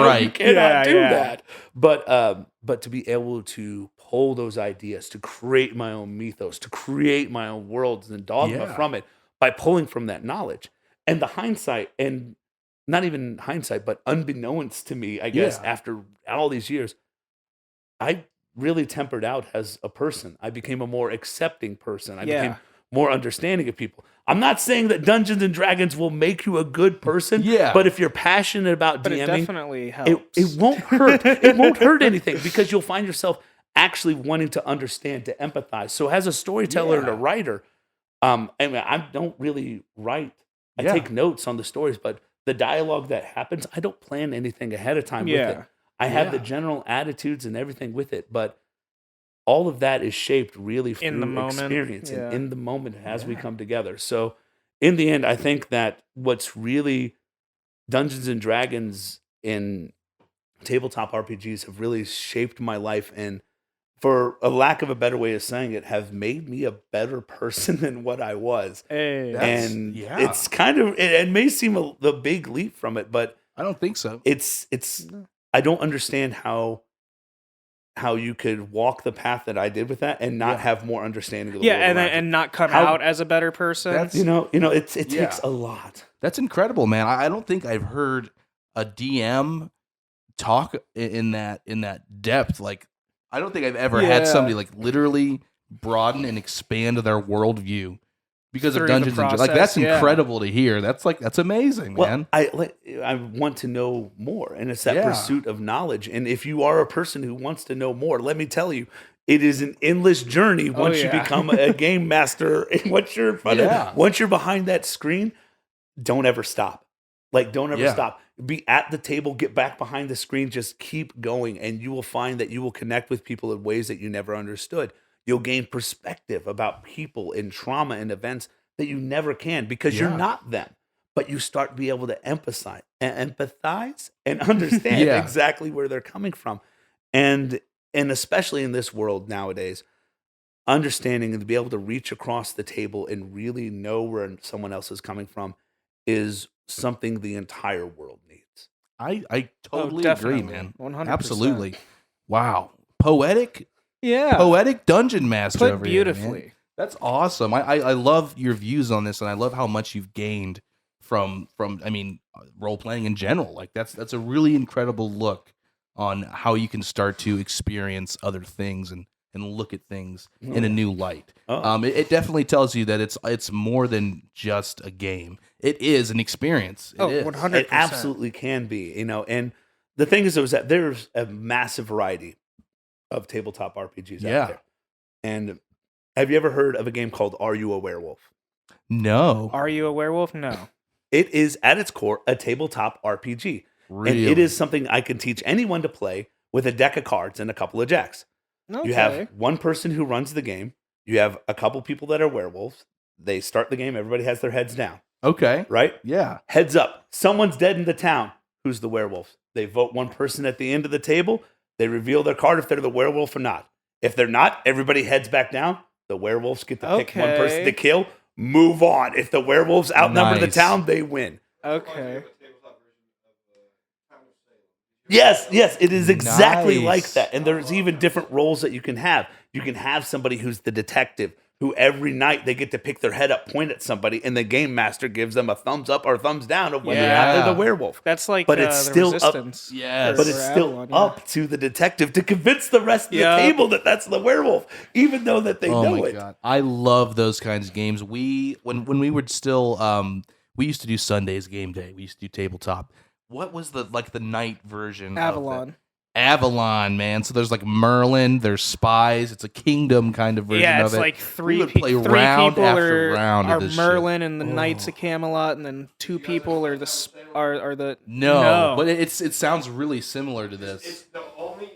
Right. you cannot do Yeah. that. But to be able to pull those ideas, to create my own mythos, to create my own worlds and dogma from it by pulling from that knowledge. And the hindsight, and not even hindsight, but unbeknownst to me, I guess, after all these years, I really tempered out as a person. I became a more accepting person. I became more understanding of people. I'm not saying that Dungeons and Dragons will make you a good person, but if you're passionate about But DMing, it definitely helps. it won't hurt. It won't hurt anything because you'll find yourself actually wanting to understand, to empathize. So as a storyteller and a writer, I mean, I don't really write. I Yeah. take notes on the stories, but the dialogue that happens, I don't plan anything ahead of time with it. Yeah. I have the Yeah. general attitudes and everything with it, but all of that is shaped really In the through moment, experience yeah. and in the moment as we Yeah. come together. So in the end, I think that what's really Dungeons and Dragons in tabletop RPGs have really shaped my life and, for a lack of a better way of saying it, have made me a better person than what I was. Hey. That's- And yeah. it's kind of, it may seem the big leap from it, but I don't think so. it's I don't understand how you could walk the path that I did with that and not Yeah. have more understanding of the Yeah, world and around you. and not come How- out as a better person. That's- It Yeah. takes a lot. That's incredible, man. I don't think I've heard a DM talk in that depth. Like, I don't think I've ever had Yeah. somebody like literally broaden and expand their worldview because Through of the Dungeons and Dragons. Like, that's process, yeah. incredible to hear. That's amazing, man. Well, I want to know more, and it's that Yeah. pursuit of knowledge. And if you are a person who wants to know more, let me tell you, it is an endless journey once you yeah. become a game master. And once you're in front Yeah. of, once you're behind that screen, don't ever stop. Like, don't ever Yeah. stop. Be at the table, get back behind the screen, just keep going, and you will find that you will connect with people in ways that you never understood. You'll gain perspective about people and trauma and events that you never can because you're Yeah. not them. But you start to be able to empathize and understand Yeah. exactly where they're coming from. And especially in this world nowadays, understanding and to be able to reach across the table and really know where someone else is coming from is something the entire world needs. I totally agree, definitely. man. 100%. Absolutely. Wow. Poetic Yeah. dungeon master Put over here, man. beautifully. That's awesome. I love your views on this, and I love how much you've gained from role playing in general. Like, that's a really incredible look on how you can start to experience other things and look at things in a new light. Oh. It definitely tells you that it's more than just a game. It is an experience. It is. 100%. It absolutely can be, And the thing is that there's a massive variety of tabletop RPGs Yeah. out there. And have you ever heard of a game called Are You a Werewolf? No. Are you a werewolf? No. It is at its core a tabletop RPG. Really? And it is something I can teach anyone to play with a deck of cards and a couple of jacks. Okay. You have one person who runs the game. You have a couple people that are werewolves. They start the game. Everybody has their heads down, Okay. right? Yeah. Heads up. Someone's dead in the town. Who's the werewolf? They vote one person at the end of the table. They reveal their card if they're the werewolf or not. If they're not, everybody heads back down. The werewolves get to pick one person Okay. to kill. Move on. If the werewolves outnumber the Nice. town, they win. Okay. Yes, it is exactly Nice. like that. And there's even different roles that you can have. You can have somebody who's the detective, who every night they get to pick their head up, point at somebody, and the game master gives them a thumbs up or thumbs down of whether or not they're the werewolf. That's like But it's the still up- resistance. Yes. But it's still Avalon, yeah. up to the detective to convince the rest of the Yeah. table that that's the werewolf, even though that they Oh know my it. god, I love those kinds of games. When we were still we used to do Sundays game day. We used to do tabletop. What was the night version? Avalon. Of that? Avalon, man. So there's like Merlin, there's spies. It's a kingdom kind of version Yeah, of it's it. like We three would play three round people after round of are this Merlin shit. and the Knights of Camelot, and then two people are are the No, but it sounds really similar to this. It's the only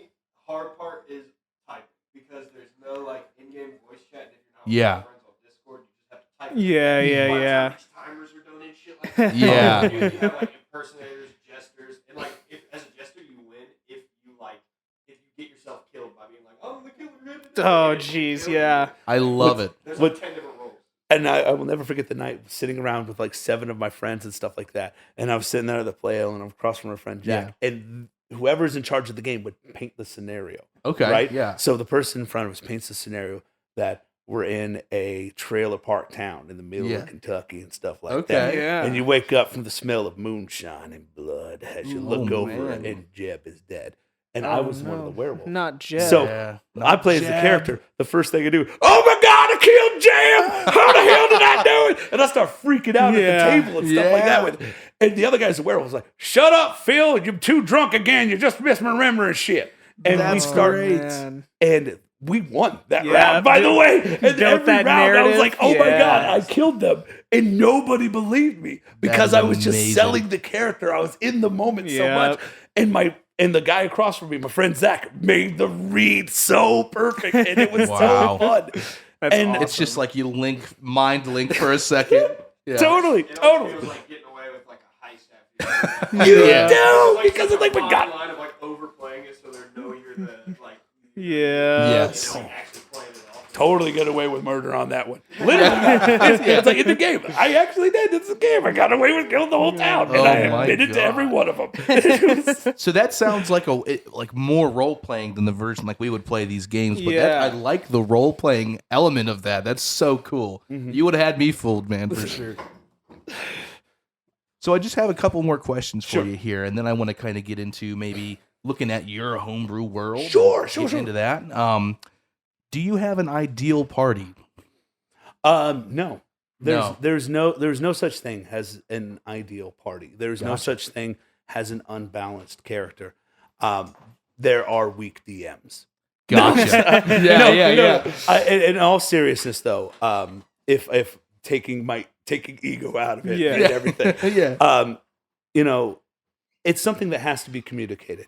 hard part is typing because there's no like in-game voice chat. If you're not with Yeah. your friends on Discord, you just have to type. Yeah, yeah, By the yeah. time each timers are done and shit like that. Yeah. You have like impersonators, jesters, and like if as a jester you win if you get yourself killed by being like, I'm the killer. Oh, And you jeez, kill yeah. me. I love it. There's What- like 10 different roles. And I will never forget the night sitting around with like 7 of my friends and stuff like that. And I was sitting there at the play and I'm across from my friend Jack. And whoever's in charge of the game would paint the scenario. Okay, Right? yeah. So the person in front of us paints the scenario that we're in a trailer park town in the middle Yeah. of Kentucky and stuff like Okay. that. Yeah. And you wake up from the smell of moonshine and blood as you look Oh, over man. and Jeb is dead. And I was one of the werewolves. Not Jeb. So Yeah. I play as the Jab. character. The first thing I do, oh my God, I killed Jam! How the hell did I do it? And I start freaking out at Yeah. the table and stuff like Yeah. that. And the other guy's the werewolf was like, shut up, Phil. You're too drunk again. You just misremembering shit. And we That's start, great. Man. and we won that Yeah, round, by the way. And built every that round, I was narrative. like, oh my God, I Yes. killed them. And nobody believed me because is I was just amazing. selling the character. I was in the moment so Yep. much. And the guy across from me, my friend Zach, made the read so perfect. And it was Wow. so fun. That's And awesome. It's just like you mind link for a second. Yeah. totally, It always totally. feels like getting away with like a heist after You Yeah. do, like because it's like we fine got line of like overplaying it so they know you're the like Yeah. Yes. you don't actually play it at all. totally get away with murder on that one. Literally, it's like in the game. I actually did. It's a game. I got away with killing the whole town, and Oh I my admitted to every God. one of them. So that sounds like like more role playing than the version like we would play these games. But Yeah. I like the role playing element of that. That's so cool. You would have had me fooled, man, for sure. So I just have a couple more questions for you here, and then I want to kind of get into maybe looking at your homebrew world. Sure. Into that. Do you have an ideal party? No. No. There's no such thing as an ideal party. There's no Gotcha. such thing as an unbalanced character. There are weak DMs. Gotcha. Yeah. In all seriousness, though, if taking ego out of it Yeah. and everything, Yeah. it's something that has to be communicated.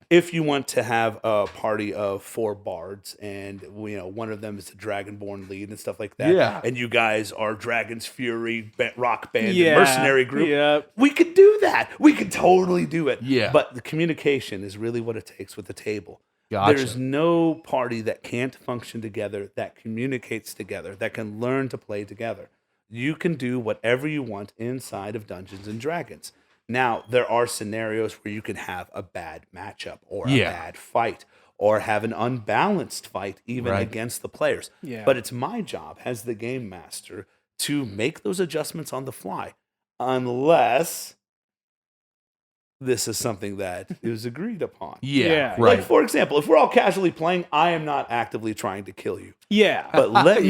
If you want to have a party of 4 bards and one of them is a dragonborn lead and stuff like that, Yeah. and you guys are Dragon's Fury rock band Yeah. and mercenary group, Yep. we could do that. We could totally do it. Yeah. But the communication is really what it takes with the table. Gotcha. There's no party that can't function together, that communicates together, that can learn to play together. You can do whatever you want inside of Dungeons and Dragons. Now, there are scenarios where you can have a bad matchup or a Yeah. bad fight or have an unbalanced fight even Right. against the players. Yeah. But it's my job as the game master to make those adjustments on the fly, unless this is something that is agreed upon. Yeah. Yeah. Right. Like, for example, if we're all casually playing, I am not actively trying to kill you. Yeah. But let me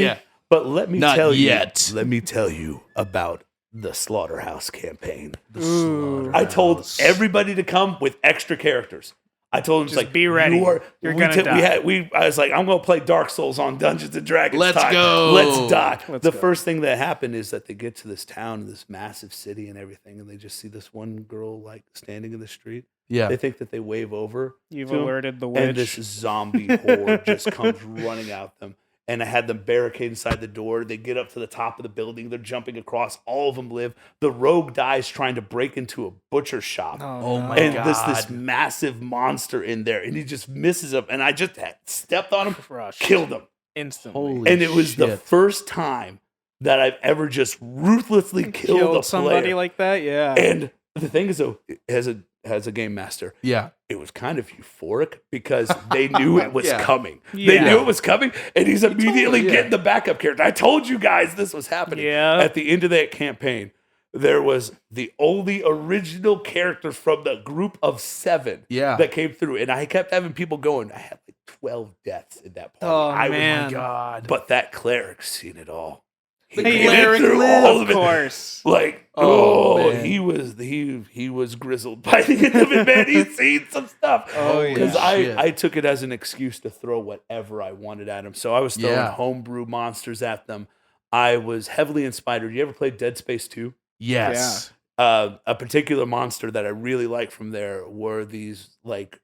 Yeah. tell yet. you. Let me tell you about the Slaughterhouse campaign. Ooh. I told everybody to come with extra characters. I told them Just like, be ready. You're gonna die. I was like, I'm gonna play Dark Souls on Dungeons and Dragons. Let's time. go. Let's die. Let's the go. first thing that happened is that they get to this town, this massive city, and everything, and they just see this one girl like standing in the street. Yeah. They think that they wave over. You've to 'em, alerted the and witch. this zombie horde just comes running out them. And I had them barricade inside the door. They get up to the top of the building. They're jumping across. All of them live. The rogue dies trying to break into a butcher shop. Oh no. my And God. this massive monster in there. And he just misses him. And I just stepped on him, Crushed. killed him. Instantly. Holy And it was the shit. first time that I've ever just ruthlessly killed a somebody player. like that. Yeah. And the thing is, though, as a game master, Yeah. it was kind of euphoric because they knew it was Yeah. coming. They Yeah. knew it was coming, and he's immediately yeah. getting the backup character. I told you guys this was happening. Yeah. At the end of that campaign, there was the only original character from the group of 7 Yeah. that came through, and I kept having people going. I had like 12 deaths in that party. Oh, I was- man. God. but that cleric's seen it all. He The made it cleric through lived. all Of it. course. Like, Oh, oh, man. he was grizzled by the end of it, man. He's seen some stuff. Oh, yeah. Because Shit. I took it as an excuse to throw whatever I wanted at him. So I was throwing Yeah. homebrew monsters at them. I was heavily inspired. You ever played Dead Space 2? Yes. A particular monster that I really like from there were these like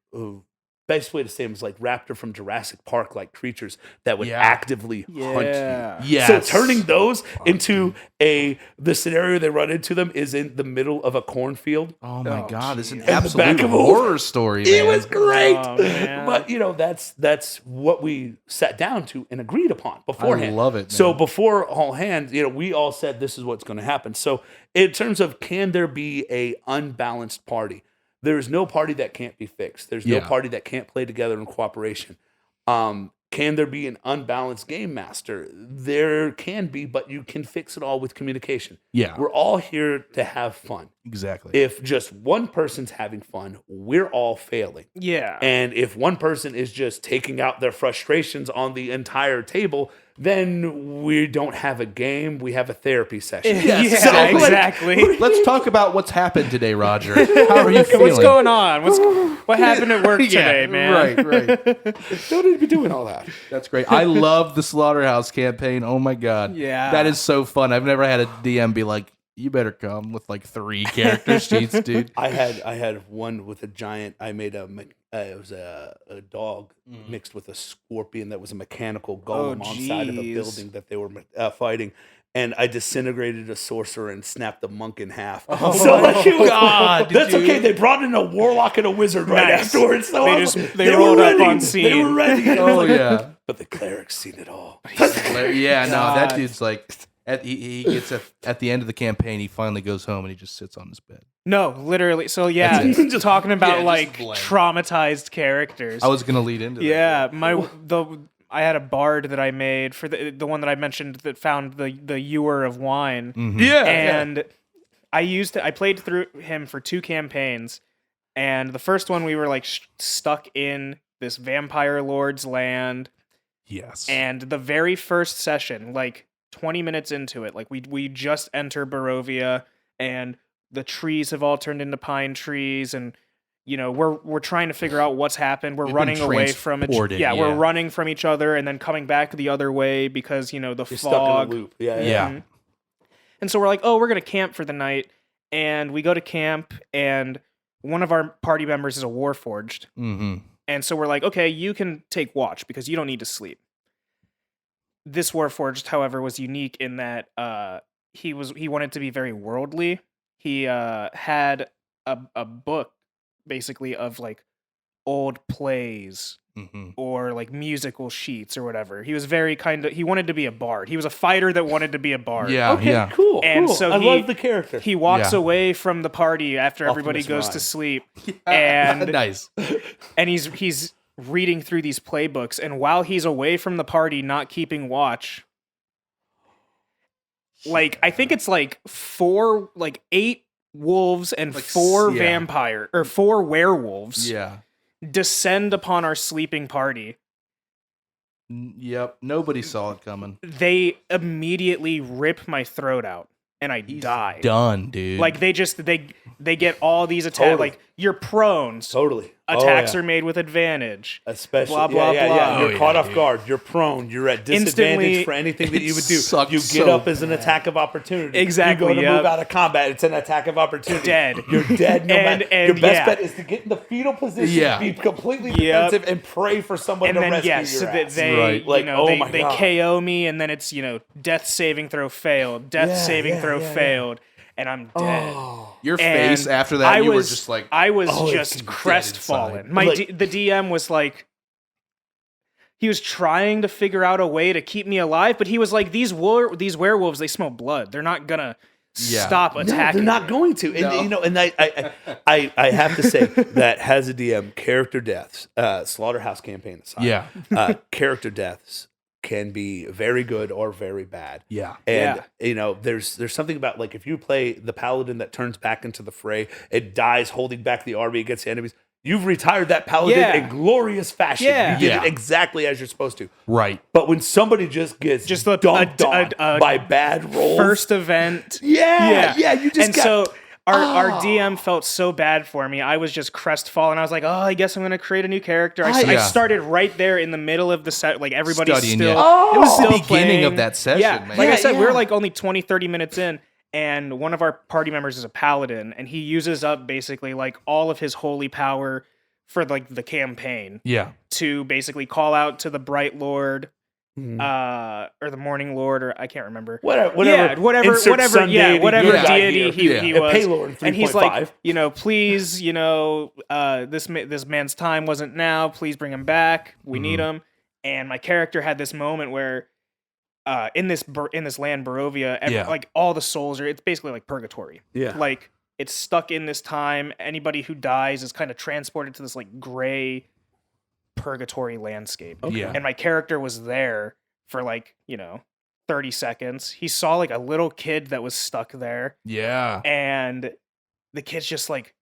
best way to say them is like raptor from Jurassic Park like creatures that would Yeah. actively hunt you. Yeah. Yes. So turning those into the scenario they run into them is in the middle of a cornfield. Oh my Oh, God. It's an geez. And the absolute back of a- horror story, man. It was great. Oh, man. But that's what we sat down to and agreed upon beforehand. I love it, So man. before all hands, we all said this is what's going to happen. So in terms of can there be a unbalanced party? There's no party that can't be fixed. There's no Yeah. party that can't play together in cooperation. Can there be an unbalanced game master? There can be, but you can fix it all with communication. Yeah. We're all here to have fun. Exactly. If just one person's having fun, we're all failing. Yeah. And if one person is just taking out their frustrations on the entire table, then we don't have a game. We have a therapy session. Yes, yeah, So, like, exactly. Let's talk about what's happened today, Roger. How are you feeling? What's going on? What happened at work today, man? Right. don't need to be doing all that. That's great. I love the Slaughterhouse campaign. Oh my god. Yeah. That is so fun. I've never had a DM be like, you better come with like 3 character sheets, dude. I had one with a giant. I made it was a dog mixed with a scorpion that was a mechanical golem on side of a jeez. building that they were fighting. And I disintegrated a sorcerer and snapped the monk in half. Oh so like, it was, God, that's dude. okay. They brought in a warlock and a wizard right Nice. afterwards. So They I was just- like, they were rolled up ready. on They scene. were ready. And I was Oh like, yeah. but the cleric's seen it all. Yeah, no, that God. dude's like he gets at the end of the campaign, he finally goes home and he just sits on his bed. No, literally. So yeah, just talking about just like blank. traumatized characters. I was gonna lead into that. Yeah, I had a bard that I made for the one that I mentioned that found the ewer of wine. Mhm. Yeah. And I played through him for 2 campaigns, and the first one we were like stuck in this vampire lord's land, Yes. and the very first session, like 20 minutes into it, like we just enter Barovia, and the trees have all turned into pine trees, and we're trying to figure out what's happened. We're They've running been away from each transported, yeah, we're yeah. running from each other and then coming back the other way because the You're fog. stuck in a loop. Yeah. Yeah. And so we're like, oh, we're going to camp for the night. And we go to camp, and one of our party members is a warforged. Mm-hmm. And so we're like, okay, you can take watch because you don't need to sleep. This warforged, however, was unique in that he wanted to be very worldly. He had a book basically of like old plays Mm-hmm. or like musical sheets or whatever. He was very he wanted to be a bard. He was a fighter that wanted to be a bard. Yeah. Okay, Yeah. cool. And cool. so I he- love the character. He walks Yeah. away from the party after everybody Optimus goes Prime. to sleep, and Nice. and he's reading through these playbooks, and while he's away from the party, not keeping watch, like I think it's like 8 wolves and Like 4 yeah. vampire or 4 werewolves Yeah. descend upon our sleeping party. Yep. Nobody saw it coming. They immediately rip my throat out, and I die. Done, dude. Like they get all these attacks. Totally. Like you're prone. Totally. Attacks Oh, yeah. are made with advantage. Especially, blah, blah, yeah. blah. You're Oh, caught yeah, off dude. guard. You're prone. You're at disadvantage Instantly- for anything that you would do. sucks You get so up as an attack of opportunity. Exactly, You go to yep. move out of combat. It's an attack of opportunity. Dead. You're dead. No And- matter. and Your best yeah. bet is to get in the fetal position, Yeah. be completely Yep. defensive, and pray for someone And to then rescue yes, your so that ass. they Right. Like, oh my they God. KO me, and then it's death saving throw failed, death Yeah, saving yeah, throw yeah, yeah. failed, and I'm dead. Oh. your And face after that, you were just like, I was oh, it's just dead crestfallen. inside. The DM was like, he was trying to figure out a way to keep me alive, but he was like, these werewolves, they smell blood. They're not gonna Yeah. stop No, attacking. they're not going to. And No. and I have to say that has a DM character deaths, Slaughterhouse campaign aside. yeah. Character deaths can be very good or very bad. Yeah. And Yeah. there's something about like if you play the paladin that turns back into the fray, it dies holding back the army against the enemies. You've retired that paladin Yeah. in glorious fashion. Yeah. You did Yeah. it exactly as you're supposed to. Right. But when somebody just gets Just a- dumped on a by bad rolls, First event. yeah, you just and got. so our DM felt so bad for me. I was just crestfallen. I was like, oh, I guess I'm going to create a new character. I Yeah. started right there in the middle of the set. Like everybody's Studying, still. yeah. Oh! It was the still beginning playing. of that session, Yeah. man. Like I Yeah, said, we yeah. were like only 20, 30 minutes in. And one of our party members is a paladin. And he uses up basically like all of his holy power for like the campaign Yeah. to basically call out to the Bright Lord. Mhm. Or the Morning Lord, or I can't remember. whatever, Yeah, whatever, Insert whatever, Sun yeah, deity whatever good guy deity here. he A was. Paylord 3.5. And he's like, please, this man's time wasn't now. Please bring him back. We need him. And my character had this moment where, in this land Barovia, Yeah. like all the souls are. It's basically like purgatory. Yeah. Like it's stuck in this time. Anybody who dies is kind of transported to this like gray purgatory landscape. Yeah. And my character was there for like 30 seconds. He saw like a little kid that was stuck there, Yeah. and the kid's just like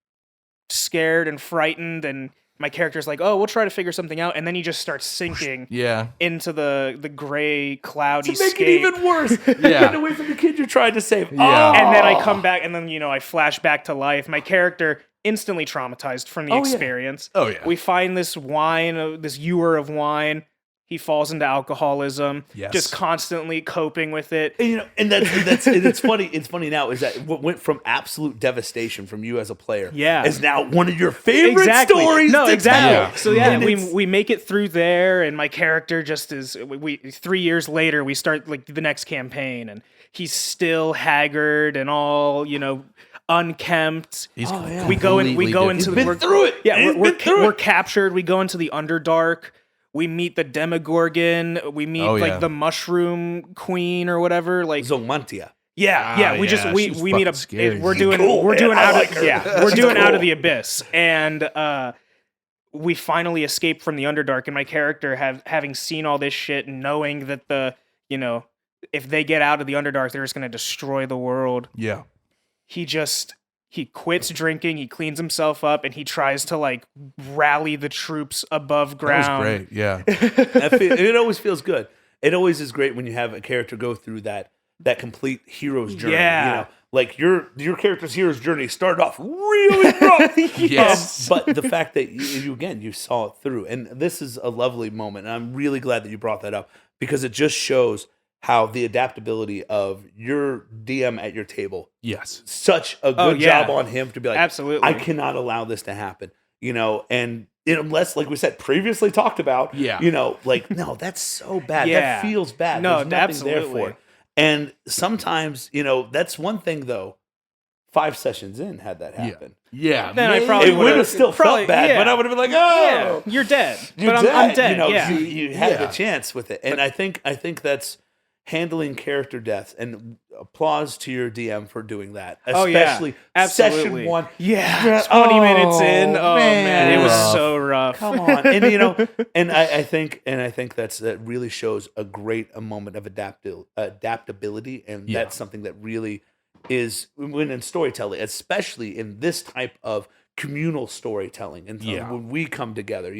scared and frightened, and my character's like, oh, we'll try to figure something out, and then he just starts sinking Yeah. into the gray cloudy To make scape. it even worse. You're getting away from the kid you're trying to save. Yeah. Oh. And then I come back, and then I flash back to life. My character instantly traumatized from the experience. Oh, yeah. We find this wine, this ewer of wine. He falls into alcoholism, Yes. just constantly coping with it. And it's funny. It's funny now is that what went from absolute devastation from you as a player, is now one of your favorite stories. No, to exactly. tell. So And we make it through there, and my character just is. We 3 years later, we start like the next campaign, and he's still haggard and all unkempt. He's We go into He's been through it. Yeah, He's been through we're it. captured. We go into the Underdark. We meet the Demogorgon. We meet yeah. the Mushroom Queen or whatever. Like Zomantia. yeah. We yeah, we she's meet fucking scary. we're doing Cool, we're man. doing I out like of her. we're She's doing out cool. of the abyss, and we finally escape from the Underdark. And my character having seen all this shit, and knowing that if they get out of the Underdark, they're just gonna destroy the world. Yeah. He quits drinking, he cleans himself up, and he tries to rally the troops above ground. That was great. Yeah. It always feels good. It always is great when you have a character go through that complete hero's journey. Yeah. Like your character's hero's journey started off really rough. Yes. But the fact that you saw it through, and this is a lovely moment, and I'm really glad that you brought that up because it just shows how the adaptability of your DM at your table, Yes. such a good job on him to be like, Absolutely. I cannot allow this to happen, and unless, like we said, previously talked about, no, that's so bad. Yeah. That feels bad. No, There's nothing there absolutely. for it. And sometimes, that's one thing though, 5 sessions in had that happen. Yeah. Then I man. probably It would have still felt bad, but I would have been like, oh, yeah, you're dead. you're But dead. I'm dead. You Yeah. you had Yeah. the chance with it. And I think that's handling character deaths, and applause to your DM for doing that. Oh, yeah. Especially Absolutely. session 1. Yeah, 20 minutes in. Oh man, it was Rough. so rough. Come on. And and I think that really shows a great moment of adaptability, and Yeah. that's something that really is when in storytelling, especially in this type of communal storytelling. And so Yeah. when we come together,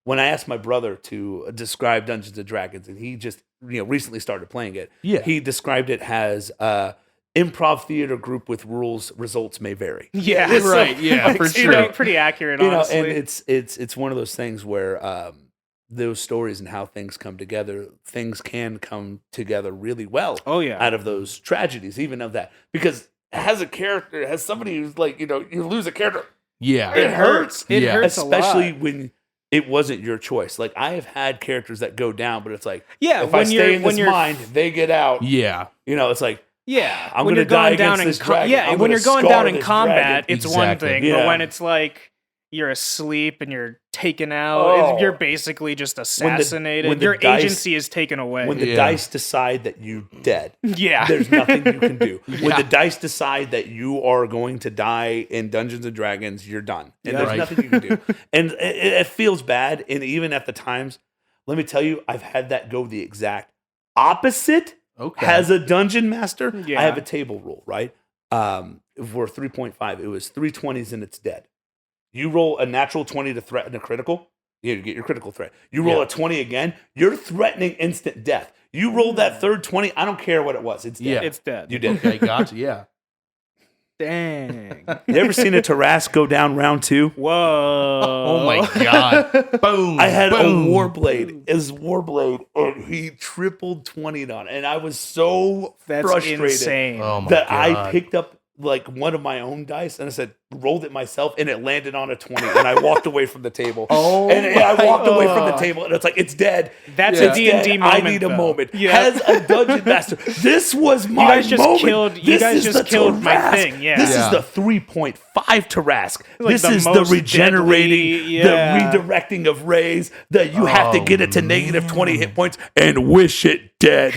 when I asked my brother to describe Dungeons and Dragons, and he just recently started playing it, Yeah. he described it as improv theater group with rules, results may vary. Yeah, So, Right. Yeah. For sure. Pretty accurate, honestly. and it's one of those things where those stories and how things come together, things can come together really well. Oh, yeah. Out of those tragedies, even of that, because as a character, as somebody who's like, you lose a character, Yeah. it hurts. It Yeah. hurts Especially a lot. when it wasn't your choice. Like I have had characters that go down, but it's like, Yeah, if I when stay in when this you're mind, they get out. Yeah. It's like, yeah, I'm when gonna you're going die down against in this dragon. yeah, I'm when gonna you're going scar down in this combat, dragon. it's one Exactly. thing. Yeah. But when it's like you're asleep and you're taken out, Oh. you're basically just assassinated. when the Your dice- agency is taken away. when the Yeah. dice decide that you're dead. yeah, There's nothing you can do. When Yeah. the dice decide that you are going to die in Dungeons and Dragons, you're done. And Yeah. there's Right. nothing you can do. And it feels bad. And even at the times, let me tell you, I've had that go the exact opposite. Okay. As a dungeon master, Yeah. I have a table rule, right? For 3.5, it was 320s and it's dead. You roll a natural 20 to threaten a critical, you get your critical threat. You roll Yeah. a 20 again, you're threatening instant death. You roll that third 20, I don't care what it was. It's dead. Yeah. it's dead. You did. Okay. Gotcha. Yeah. Dang. You ever seen a Tarrasque go down round 2? Whoa. Oh my God. Boom. I had boom. a Warblade, his Warblade, and he tripled 20'd on it. And I was so That's frustrated insane. Oh my that God. I picked up like one of my own dice and I said, rolled it myself, and it landed on a 20. And I walked away from the table. Oh and I walked my away from the God. table, and it's like, it's dead. That's Yeah. a D&D Dead. moment. I need a though. moment. Yeah. As a dungeon master, this was my guys just moment. killed- you This guys is just the killed my Tarrasque. thing, yeah. This Yeah. is the 3.5 Tarrasque. Like this the is the most regenerating, deadly, yeah. the redirecting of rays that you have to Oh, get it to negative 20 hit points and wish it dead.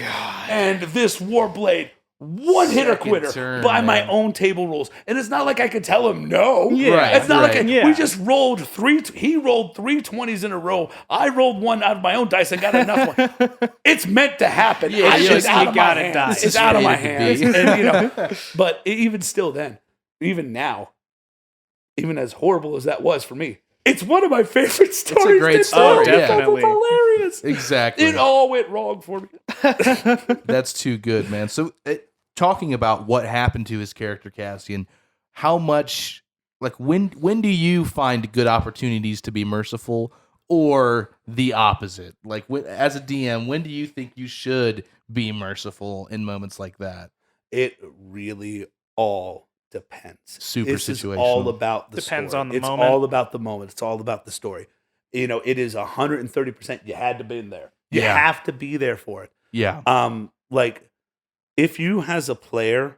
And this Warblade, one hitter Second quitter turn, by my man. own table rules. And it's not like I could tell him no. Yeah. Right, It's not right. like Yeah. we just rolled he rolled 3 20s in a row. I rolled one out of my own dice and got enough one. It's meant to happen. Yeah, It's you just just- out you of my gotta hands. die. It's It's out of my fated to hands. be. And but even still then, even now, even as horrible as that was for me, It's one of my favorite stories. great to story, tell. yeah. Definitely. It's hilarious. Exactly. It all went wrong for me. That's too good, man. So, talking about what happened to his character, Cassian, how much, like, when do you find good opportunities to be merciful, or the opposite? Like, as a DM, when do you think you should be merciful in moments like that? It really all depends. Super This is situational. all about the Depends story. on the it's moment. all about the moment. It's all about the story. It is 130%. You had to be in there. You Yeah. have to be there for it. Yeah. Like if you as a player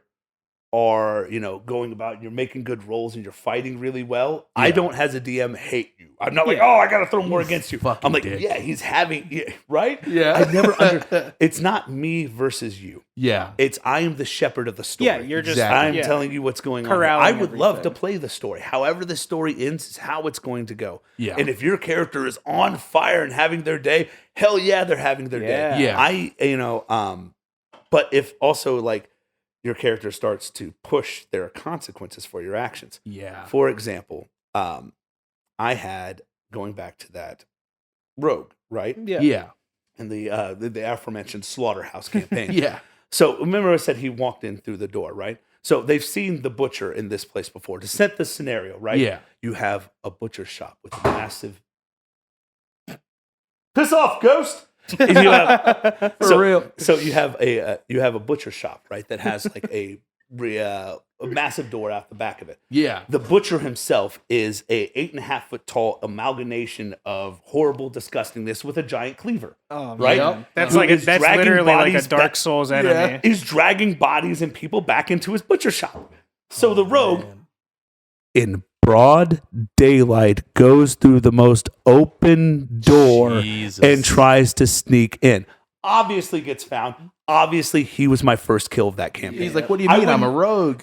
are, going about and you're making good rolls and you're fighting really well, I Yeah. don't as a DM hate you. I'm not like, Yeah. oh, I gotta throw more against you. fucking I'm like, dick. yeah, he's having right? Yeah. I never it's not me versus you. Yeah. It's I am the shepherd of the story. Yeah, you're just Exactly. I'm yeah. telling you what's going on. Here. Corralling I would love to everything. play the story. However the story ends is how it's going to go. Yeah. And if your character is on fire and having their day, hell yeah, they're having their Yeah. day. Yeah. But if also like your character starts to push, there are consequences for your actions. Yeah. For example, I had, going back to that rogue, right? Yeah. Yeah. And the aforementioned slaughterhouse campaign. Yeah. So remember I said he walked in through the door, right? So they've seen the butcher in this place before. To set the scenario, right? Yeah. You have a butcher shop with a massive... Piss off, ghost! And you have- For real. So you have a butcher shop, right? That has like a massive door out the back of it. Yeah. The butcher himself is a 8.5 foot tall amalgamation of horrible disgustingness with a giant cleaver. Oh, Right? man. That's Who like is that's dragging literally like a bodies Dark back- Souls Yeah. enemy. He's dragging bodies and people back into his butcher shop. So the rogue, Man. in broad daylight, goes through the most open door Jesus. and tries to sneak in. Obviously gets found. Obviously, he was my first kill of that campaign. He's like, what do you I mean? I'm a wouldn't- rogue.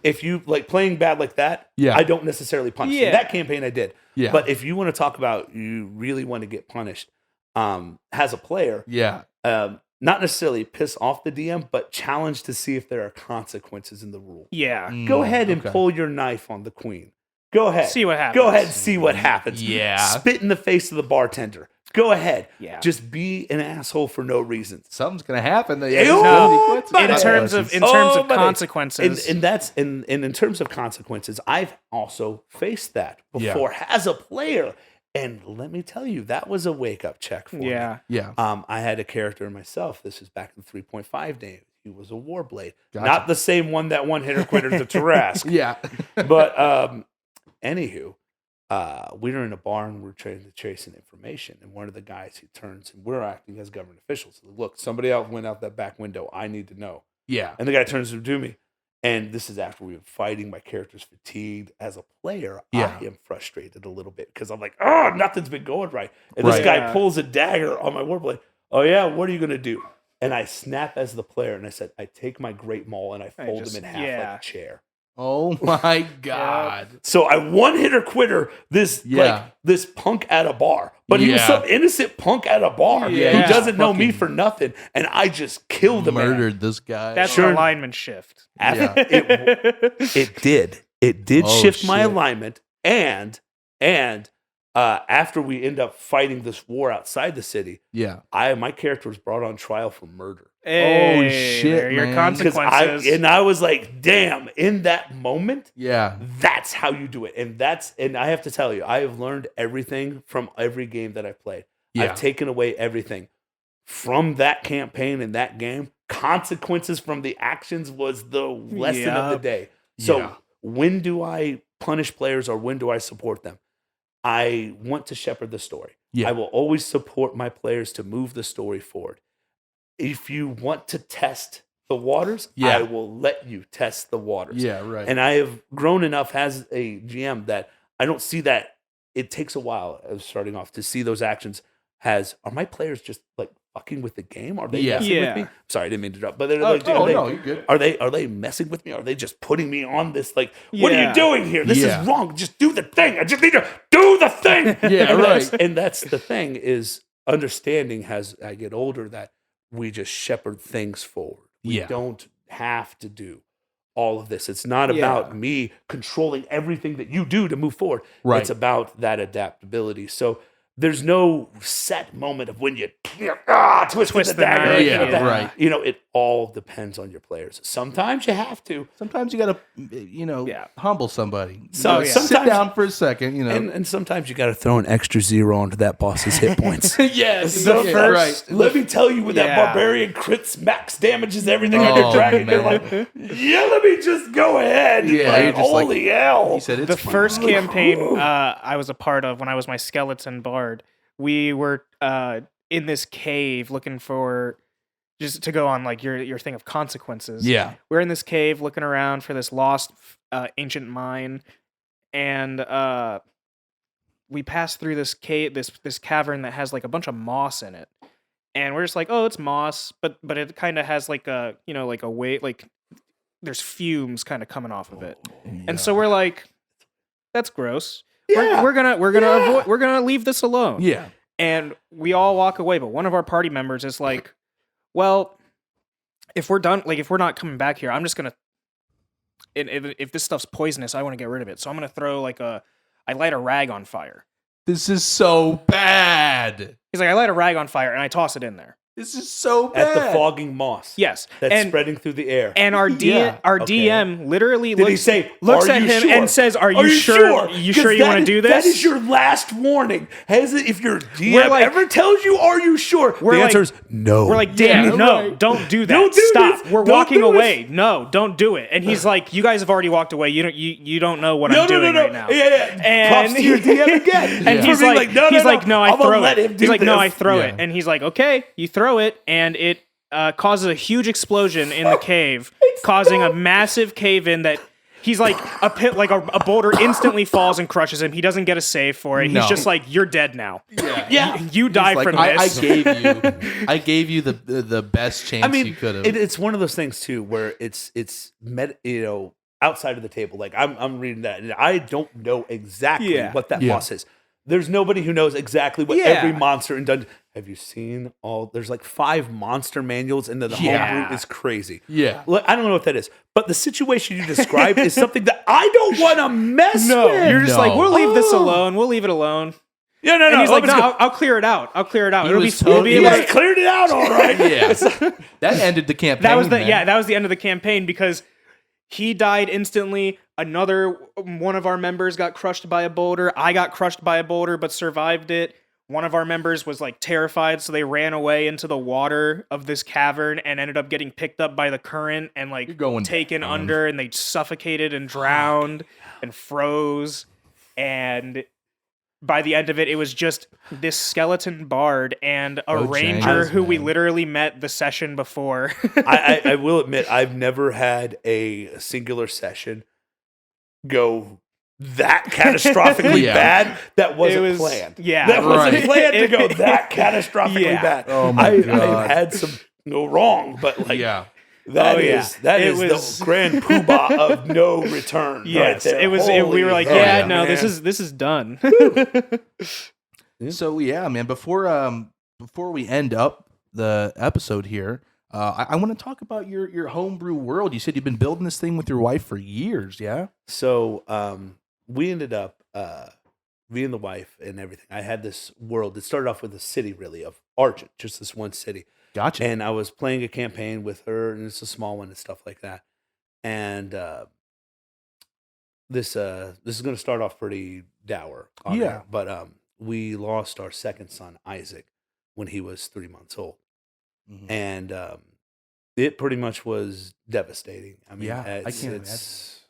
If you like playing bad like that, Yeah. I don't necessarily punish you. Yeah. That campaign I did. Yeah. But if you want to talk about you really want to get punished as a player, Yeah. not necessarily piss off the DM, but challenge to see if there are consequences in the rule. Yeah. Go ahead and okay. pull your knife on the queen. Go ahead. See what happens. Go ahead and see what happens. Yeah. Spit in the face of the bartender. Go ahead. Yeah. Just be an asshole for no reason. Something's gonna happen. Ew, Consequences. buddy. In terms of Oh, buddy. consequences. And that's in terms of consequences, I've also faced that before as a player. And let me tell you, that was a wake up check for me. yeah. Yeah. I had a character myself. This is back in 3.5 days. He was a warblade. Gotcha. Not the same one that one hitter quitter to Tarask. Yeah. But anywho, we were in a bar and we're trying to chase in information. And one of the guys, he turns and we're acting as government officials. Look, somebody else went out that back window. I need to know. Yeah. And the guy turns to me. And this is after we were fighting. My character's fatigued. As a player, Yeah. I am frustrated a little bit because I'm like, oh, nothing's been going right. And this Right. guy Yeah. pulls a dagger on my warblade. Oh, yeah, what are you going to do? And I snap as the player and I said, I take my great maul and I fold just- him in half yeah. like a chair. Oh my God. So I one hitter quitter this Yeah. this punk at a bar, but he was Yeah. some innocent punk at a bar Yeah. who doesn't know me Fucking for nothing, and I just killed the man. Murdered this guy. That's Sure. an alignment shift. Yeah. It did Oh, shift my shit. alignment, and after we end up fighting this war outside the city, Yeah. my character was brought on trial for murder. Hey, shit, there are your man. 'Cause consequences. I was like, damn, in that moment. Yeah. That's how you do it. And I have to tell you, I have learned everything from every game that I played. Yeah. I've taken away everything from that campaign and that game. Consequences from the actions was the lesson of the Yep. day. So Yeah. when do I punish players or when do I support them? I want to shepherd the story. Yeah. I will always support my players to move the story forward. If you want to test the waters, Yeah. I will let you test the waters. Yeah. Right. And I have grown enough as a GM that I don't see that it takes a while of starting off to see those actions are my players just like fucking with the game? Are they Yeah. messing with Yeah. me? Sorry, I didn't mean to drop. But they're oh, like, oh, no, you're good. are they messing with me? Are they just putting me on this? Like, what are Yeah. you doing here? This Yeah. is wrong. Just do the thing. I just need to do the thing. Yeah, right. And that's the thing is understanding as I get older that we just shepherd things forward. We Yeah. don't have to do all of this. It's not about me controlling everything that you do to move forward. Right. It's about that adaptability. So there's no set moment of when you twist the dagger. knife. Yeah, right. You know, it all depends on your players. Sometimes you have to. Sometimes you got to, humble somebody. Sit Sometimes- down for a second, And sometimes you got to throw an extra 0 onto that boss's hit points. yes. The first- right. Let me tell you, when that Yeah. barbarian crits max damages everything on your Oh, dragon, you're man. like, let me just go ahead. Yeah, Like, you're just like- holy hell. He said it's The fine. first campaign I was a part of when I was my skeleton bard, we were in this cave looking for, just to go on like your thing of consequences. Yeah. We're in this cave looking around for this lost ancient mine, and we pass through this cave, this cavern that has like a bunch of moss in it, and we're just like, oh, it's moss, but it kind of has like a like a weight, like there's fumes kind of coming off of it, and so we're like, that's gross. Yeah. We're gonna avoid. We're gonna leave this alone. Yeah. And we all walk away, but one of our party members is like, well, if we're done, like if we're not coming back here, I'm just gonna. If this stuff's poisonous, I want to get rid of it. So I'm gonna throw I light a rag on fire. This is so bad. He's like, I light a rag on fire and I toss it in there. This is so bad. At the fogging moss. Yes, That's spreading through the air. And our Yeah, DM literally Did he looks say, looks "Are at you him sure? and says, "Are you Are you sure? You sure 'Cause you want to do this?" That is your last warning. If your DM We're like- ever tells you, "Are you sure?" We're The like- answer is no. We're like, damn, Yeah, no, right. don't do that. Don't do Stop. this. We're Don't walking do away. No, don't do it. And he's like, you guys have already walked away. You don't know what I'm doing right now. Yeah. And Props to your DM again. And For he's being like, no, no, I I'm gonna throw let it. him do He's like, no, I this. throw Yeah. it. And he's like, okay, you throw it, and it causes a huge explosion in the cave, causing a massive cave in that. He's like a pit, like a boulder instantly falls and crushes him. He doesn't get a save for it. No. He's just like, you're dead now. Yeah. You die Like, from I this. gave you the best chance I mean, you could have. it's one of those things too where it's outside of the table. Like I'm reading that, and I don't know exactly what that Yeah. boss is. There's nobody who knows exactly what Yeah. every monster in Dungeon. Have you seen all? There's like 5 monster manuals, and the Yeah. homebrew is crazy. Yeah. Look, I don't know what that is, but the situation you described is something that I don't want to mess No, with. you're just No. like, we'll leave this Oh. alone. We'll leave it alone. no. And he's like, let's no, go. I'll clear it out. I'll clear it out. He It'll be, was it'll be totally- You able guys to, cleared it out, all right. Yeah. That ended the campaign. that was the man. that was the end of the campaign because he died instantly. Another one of our members got crushed by a boulder. I got crushed by a boulder but survived it. One of our members was like terrified, so they ran away into the water of this cavern and ended up getting picked up by the current and You're like going taken down. under, and they suffocated and drowned and froze. And by the end of it, it was just this skeleton bard and a Oh, ranger James, who we man. literally met the session before. I will admit, I've never had a singular session go that catastrophically Yeah. bad that wasn't It was- planned. yeah. That wasn't Right. planned to go that catastrophically Yeah. bad. Oh my I've God. had some go wrong, but like Yeah. that Oh, yeah. is that It is was- the grand poobah of no return. Yes, right there. it was. We were like, Holy yeah, hell, no, this man. is done. So yeah, man. Before we end up the episode here, I want to talk about your homebrew world. You said you've been building this thing with your wife for years. Yeah. So we ended up me and the wife and everything. I had this world. It started off with a city really of Argent, just this one city. Gotcha. And I was playing a campaign with her, and it's a small one and stuff like that. And this is going to start off pretty dour. on Yeah. there. But we lost our second son, Isaac, when he was 3 months old, Mhm. and it pretty much was devastating. I mean, Yeah, I it's, can't it's,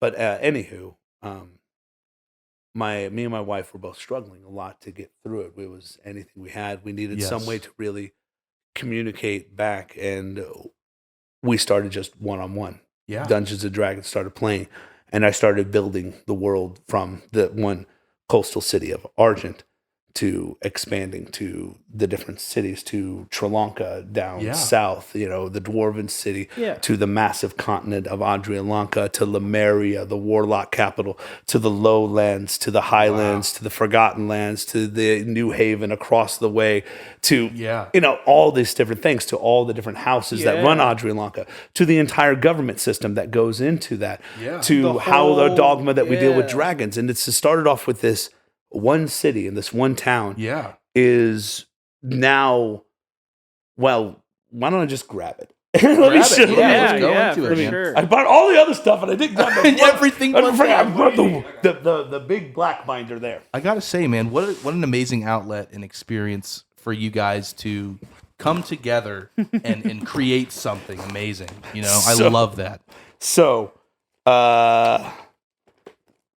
But anywho, me and my wife were both struggling a lot to get through it. It was anything we had. We needed some Yes. way to really communicate back, and we started just one-on-one. Yeah. Dungeons and Dragons started playing, and I started building the world from the one coastal city of Argent to expanding to the different cities, to Sri Lanka down Yeah. south, the Dwarven city, Yeah. to the massive continent of Adrialanka, to Lemuria, the warlock capital, to the lowlands, to the highlands, to the forgotten lands, to the New Haven across the way, to all these different things, to all the different houses that run Adrialanka, to the entire government system that goes into that, to how the dogma that we deal with dragons. And it's started off with this one city and this one town is now, well, why don't I just grab it? Let me show you. Let's go into for it, man. sure. I bought all the other stuff and I didn't grab the Everything I was grabbed the big black binder there. I gotta say, man, what an amazing outlet and experience for you guys to come together and create something amazing. I love that. So,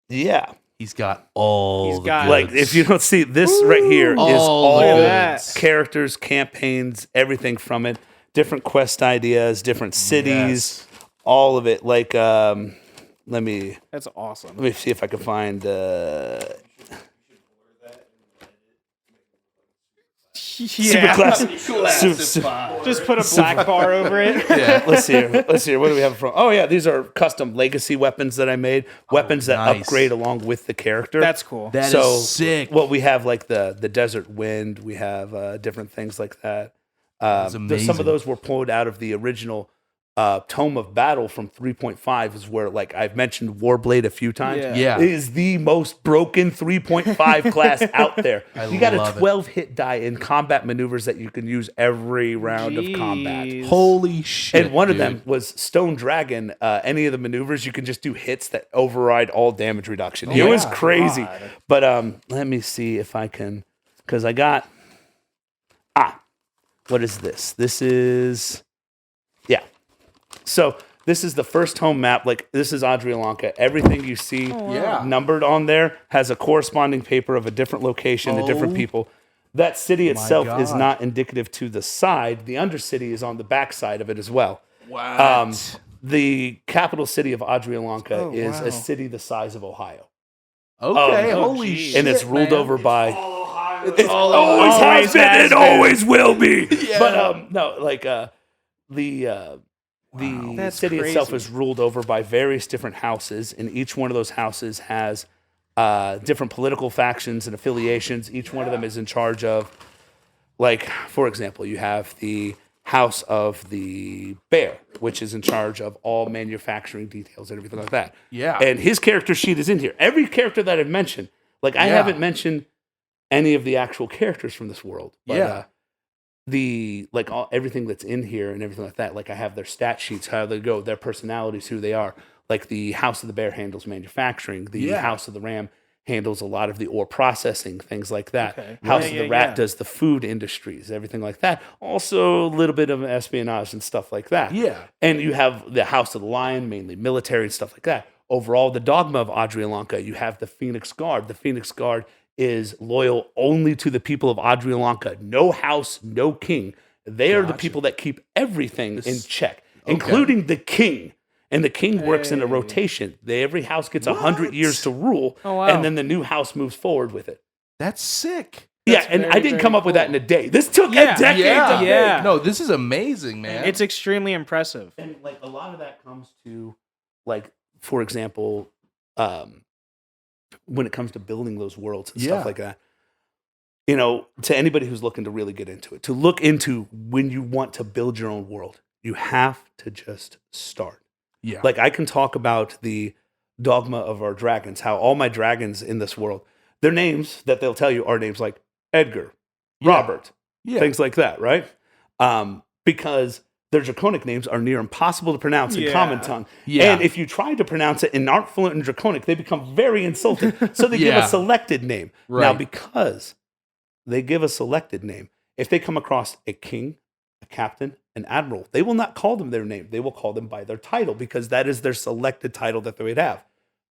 yeah. He's got all the goods. Like, if you don't see this right here is all the goods. characters, campaigns, everything from it, different quest ideas, different cities, all of it. Like, let me That's awesome. see if I can find. Super classic. Just put a black bar over it. Yeah, let's see here. What do we have from? Oh yeah, these are custom legacy weapons that I made. Weapons that nice. upgrade along with the character. That's cool. That is sick. Well, we have like the desert wind. We have different things like that. Some amazing. of those were pulled out of the original Tome of Battle from 3.5, is where, like I've mentioned Warblade a few times. Yeah. It is the most broken 3.5 class out there. You got a love it. 12 hit die in combat maneuvers that you can use every round of combat. Jeez. Holy shit! And one of dude. them was Stone Dragon. Any of the maneuvers, you can just do hits that override all damage reduction. It was crazy. God. But let me see if I can, because I got, what is this? This is, So this is the first home map. Like, this is Adrialanka. Everything you see numbered on there has a corresponding paper of a different location, the different people. That city itself is not indicative to the side. The undercity is on the back side of it as well. Wow. The capital city of Adrialanka is a city the size of Ohio. Okay. Oh, Holy geez. shit! And it's ruled man. over by... It's always has been and always will be. Yeah. But no, like the That's city itself crazy. is ruled over by various different houses, and each one of those houses has different political factions and affiliations. Each one of them is in charge of, like, for example, you have the House of the Bear, which is in charge of all manufacturing details and everything like that. Yeah. And his character sheet is in here. Every character that I've mentioned, like I haven't mentioned any of the actual characters from this world. But, everything that's in here and everything like that, like I have their stat sheets, how they go, their personalities, who they are. Like the House of the Bear handles manufacturing. The House of the Ram handles a lot of the ore processing, things like that. Okay. House of the Rat does the food industries, everything like that. Also a little bit of espionage and stuff like that. Yeah. And you have the House of the Lion, mainly military and stuff like that. Overall, the dogma of Adrialanka, you have the Phoenix Guard. The Phoenix Guard is loyal only to the people of Adrialanka. No house, no king. They are the people that keep everything in check, including the king. And the king works in a rotation. Every house gets 100 years to rule, and then the new house moves forward with it. That's sick. And I didn't come up with that in a day. This took a decade to make. Yeah. No, this is amazing, man. It's extremely impressive. And like a lot of that comes to, like, for example, when it comes to building those worlds and stuff like that. To anybody who's looking to really get into it, to look into when you want to build your own world, you have to just start. Yeah. Like, I can talk about the dogma of our dragons, how all my dragons in this world, their names that they'll tell you are names like Edgar, Robert, things like that, right? Because their draconic names are near impossible to pronounce in common tongue. Yeah. And if you try to pronounce it and aren't fluent in draconic, they become very insulting. So they give a selected name. Right. Now, because they give a selected name, if they come across a king, a captain, an admiral, they will not call them their name. They will call them by their title, because that is their selected title that they would have.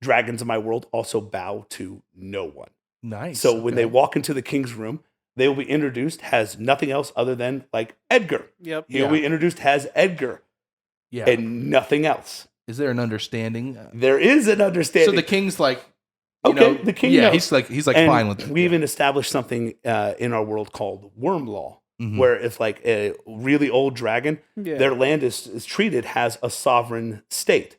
Dragons in my world also bow to no one. Nice. So when they walk into the king's room, they will be introduced as nothing else other than, like, Edgar. Yep. He'll be introduced as Edgar and nothing else. Is there an understanding? There is an understanding. So the king's like, You Okay, know? the king Yeah, knows. he's like And fine with it. we even established something in our world called worm law, Mhm. where if like a really old dragon, Yeah. their land is treated as a sovereign state.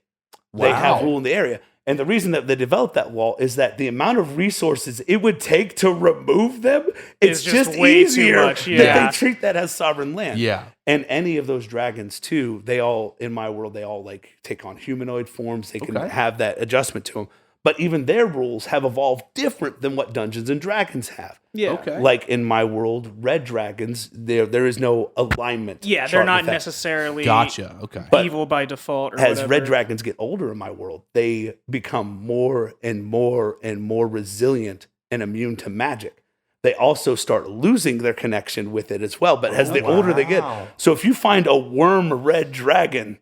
They have Wow. rule in the area. And the reason that they developed that wall is that the amount of resources it would take to remove them, it's just just way too easier much, that yeah. they treat that as sovereign land. Yeah. And any of those dragons too, they all, in my world, they all like take on humanoid forms. They can Okay. have that adjustment to them. But even their rules have evolved different than what Dungeons and Dragons have. Yeah. Okay. Like in my world, red dragons, there is no alignment. Yeah, chart they're with not that. necessarily Gotcha. Okay. But evil by default or As whatever. red dragons get older in my world, they become more and more and more resilient and immune to magic. They also start losing their connection with it as well. But as the older they get, wow. so if you find a worm red dragon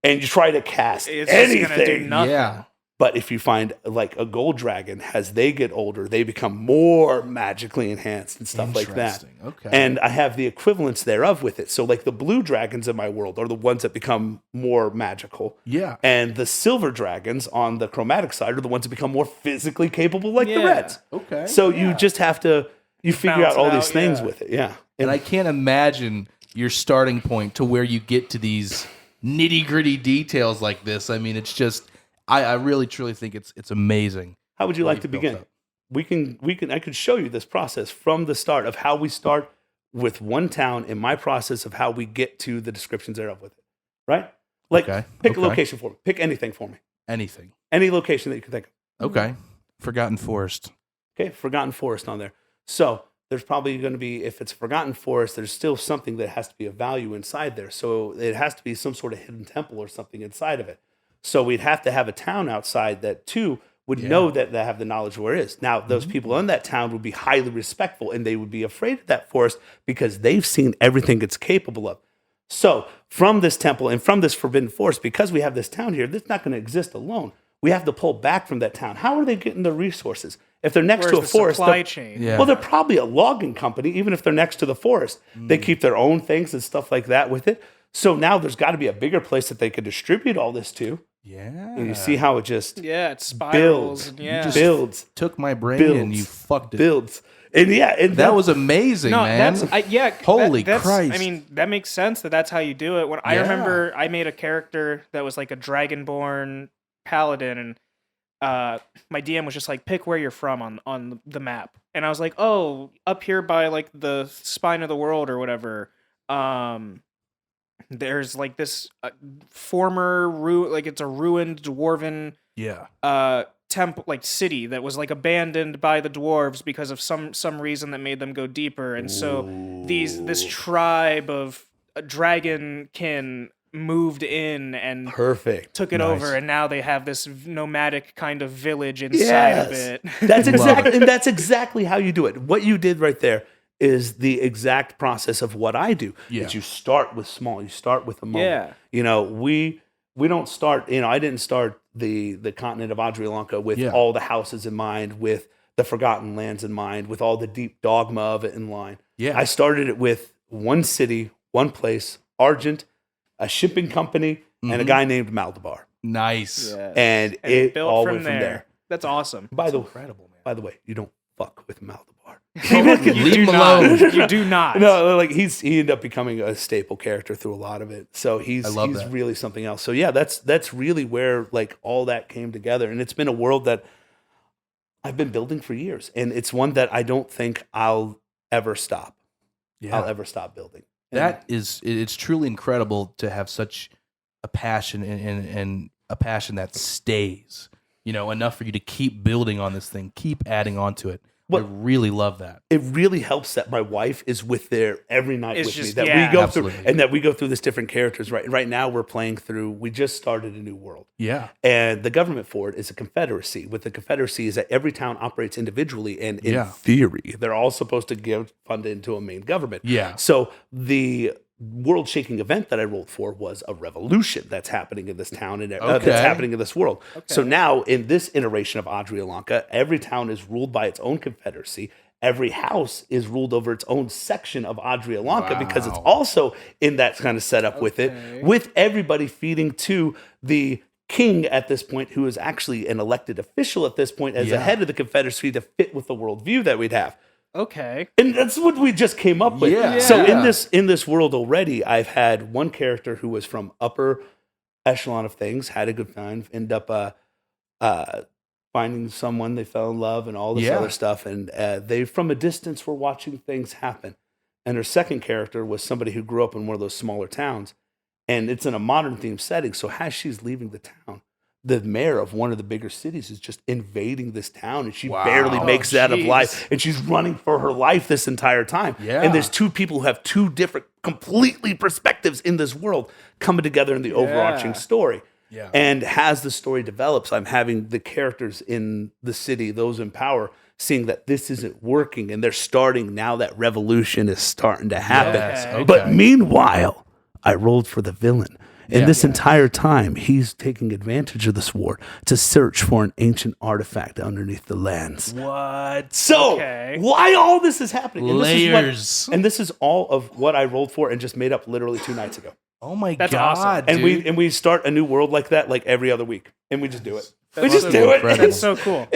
and you try to cast It's just gonna do anything, nothing. Yeah. but if you find like a gold dragon, as they get older, they become more magically enhanced and stuff like that. Interesting. Okay. And I have the equivalents thereof with it. So like the blue dragons in my world are the ones that become more magical. yeah. And the silver dragons on the chromatic side are the ones that become more physically capable like the Yeah. reds. Okay. So you just have to, you figure Balance out all it these out, things yeah. with it. Yeah. And I can't imagine your starting point to where you get to these nitty gritty details like this. I mean, it's just, I really truly think it's amazing. How would you what like to you've built begin? up. I could show you this process from the start of how we start with one town in my process of how we get to the descriptions thereof with it. Right? Like Okay, pick a okay. location for me. Pick anything for me. Anything. Any location that you can think of. Okay. Forgotten Forest. Okay, Forgotten Forest on there. So there's probably going to be, if it's Forgotten Forest, there's still something that has to be of value inside there. So it has to be some sort of hidden temple or something inside of it. So we'd have to have a town outside that too would Yeah. know that they have the knowledge where it is. Now, those people in that town would be highly respectful and they would be afraid of that forest because they've seen everything it's capable of. So from this temple and from this forbidden forest, because we have this town here, it's not going to exist alone. We have to pull back from that town. How are they getting the resources? If they're next Where's to a the forest, supply they're- chain? Yeah. well, they're probably a logging company, even if they're next to the forest. They keep their own things and stuff like that with it. So now there's got to be a bigger place that they could distribute all this to. Yeah. And you see how it just Yeah, it spirals. builds, And yeah. just- builds, Took my brain builds, and you fucked it. builds. And yeah, and That was amazing, No, man. yeah. Holy that's, Christ. I mean, that makes sense that that's how you do it. When I Yeah. remember, I made a character that was like a dragonborn paladin, and my DM was just like, pick where you're from on the map, and I was like, oh, up here by like the spine of the world or whatever. There's like this former like it's a ruined dwarven yeah. temple, like city that was like abandoned by the dwarves because of some reason that made them go deeper, and so this tribe of dragonkin moved in and perfect. took it Nice. over, and now they have this nomadic kind of village inside of it. That's Love exactly it. and that's exactly how you do it. What you did right there is the exact process of what I do. Yeah. Is you start with small. You start with a moment. Yeah. You know, we don't start. You know, I didn't start the continent of Adrialanka with Yeah. all the houses in mind, with the Forgotten Lands in mind, with all the deep dogma of it in line. Yeah. I started it with one city, one place, Argent, a shipping company, and a guy named Maldabar. Nice. Yeah. And And it built all went from there. That's awesome. By the Incredible, man. by the way, you don't fuck with Maldabar. Leave him alone. You do not. No, like he ended up becoming a staple character through a lot of it. So he's I love that. really something else. So yeah, that's really where like all that came together, and it's been a world that I've been building for years, and it's one that I don't think I'll ever stop. Yeah. I'll ever stop building. That is, it's truly incredible to have such a passion and a passion that stays, you know, enough for you to keep building on this thing, keep adding on to it. I What- really love that. It really helps that my wife is with there every night It's with me. just- That yeah. we go Absolutely. through, and that we go through this different characters. Right now, we're playing through. We just started a new world. Yeah. And the government for it is a confederacy. With the confederacy is that every town operates individually, and in Yeah. theory, they're all supposed to give funded into a main government. Yeah. So the world-shaking event that I rolled for was a revolution that's happening in this town and Okay. that's happening in this world. So now, in this iteration of Adrialanka, every town is ruled by its own confederacy. Every house is ruled over its own section of Adrialanka because it's Wow. also in that kind of setup with it, with everybody feeding to the king at this point who is actually an elected official at this point as the head of the Confederacy to fit with the worldview that we'd have. Okay. And that's what we just came up with. Yeah. So Yeah. in this world already, I've had one character who was from upper echelon of things, had a good time, ended up finding someone, they fell in love and all this other stuff. And they, from a distance, were watching things happen. And her second character was somebody who grew up in one of those smaller towns. And it's in a modern theme setting. So as she's leaving the town, the mayor of one of the bigger cities is just invading this town, and she barely makes it out of life. And she's running for her life this entire time. Yeah. And there's two people who have two different, completely perspectives in this world coming together in the overarching story. Yeah. And as the story develops, I'm having the characters in the city, those in power, seeing that this isn't working, and they're starting now. That revolution is starting to happen. Yes, okay. But meanwhile, I rolled for the villain. And this entire time, he's taking advantage of this war to search for an ancient artifact underneath the lands. What? So, why all this is happening? And Layers. this is all of what I rolled for and just made up literally 2 nights ago. Oh my That's God, awesome. dude. And we start a new world like that like every other week. And we just do it. We That's just so do it. incredible. That's so cool.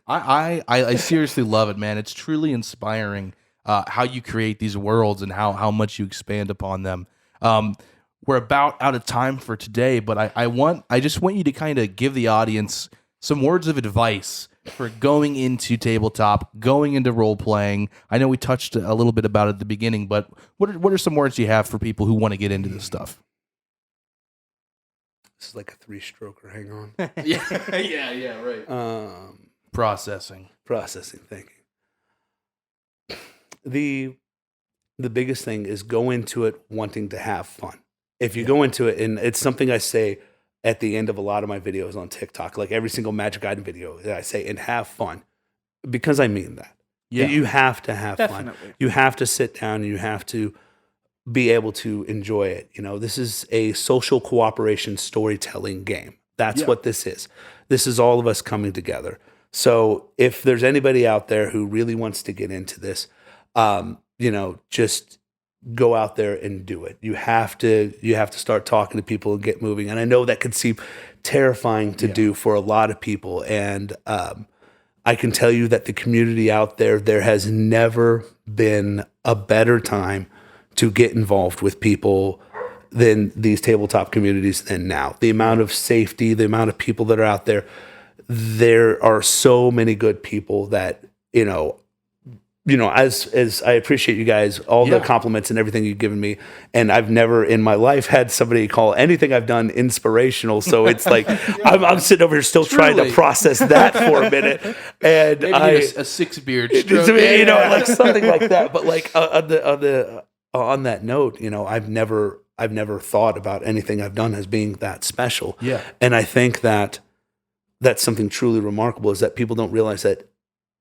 I seriously love it, man. It's truly inspiring how you create these worlds and how much you expand upon them. We're about out of time for today, but I just want you to kind of give the audience some words of advice for going into tabletop, going into role playing. I know we touched a little bit about it at the beginning, but what are some words you have for people who want to get into this stuff? This is like a 3-stroker. Hang on. yeah, right. Processing, thinking. The biggest thing is go into it wanting to have fun. If you go into it, and it's something I say at the end of a lot of my videos on TikTok, like every single Magic Item video, I say, and have fun, because I mean that. Yeah. You have to have fun. Definitely. You have to sit down and you have to be able to enjoy it. You know, this is a social cooperation storytelling game. That's what this is. This is all of us coming together. So if there's anybody out there who really wants to get into this, just go out there and do it. You have to start talking to people and get moving. And I know that could seem terrifying to do for a lot of people. And I can tell you that the community out there has never been a better time to get involved with people than these tabletop communities than now. The amount of safety, the amount of people that are out there, there are so many good people that, as I appreciate you guys, all the compliments and everything you've given me. And I've never in my life had somebody call anything I've done inspirational. So it's like, I'm sitting over here still trying to process that for a minute. And maybe I, a 6-beard stroke. like something like that. But like on that note, I've never thought about anything I've done as being that special. Yeah. And I think that that's something truly remarkable, is that people don't realize that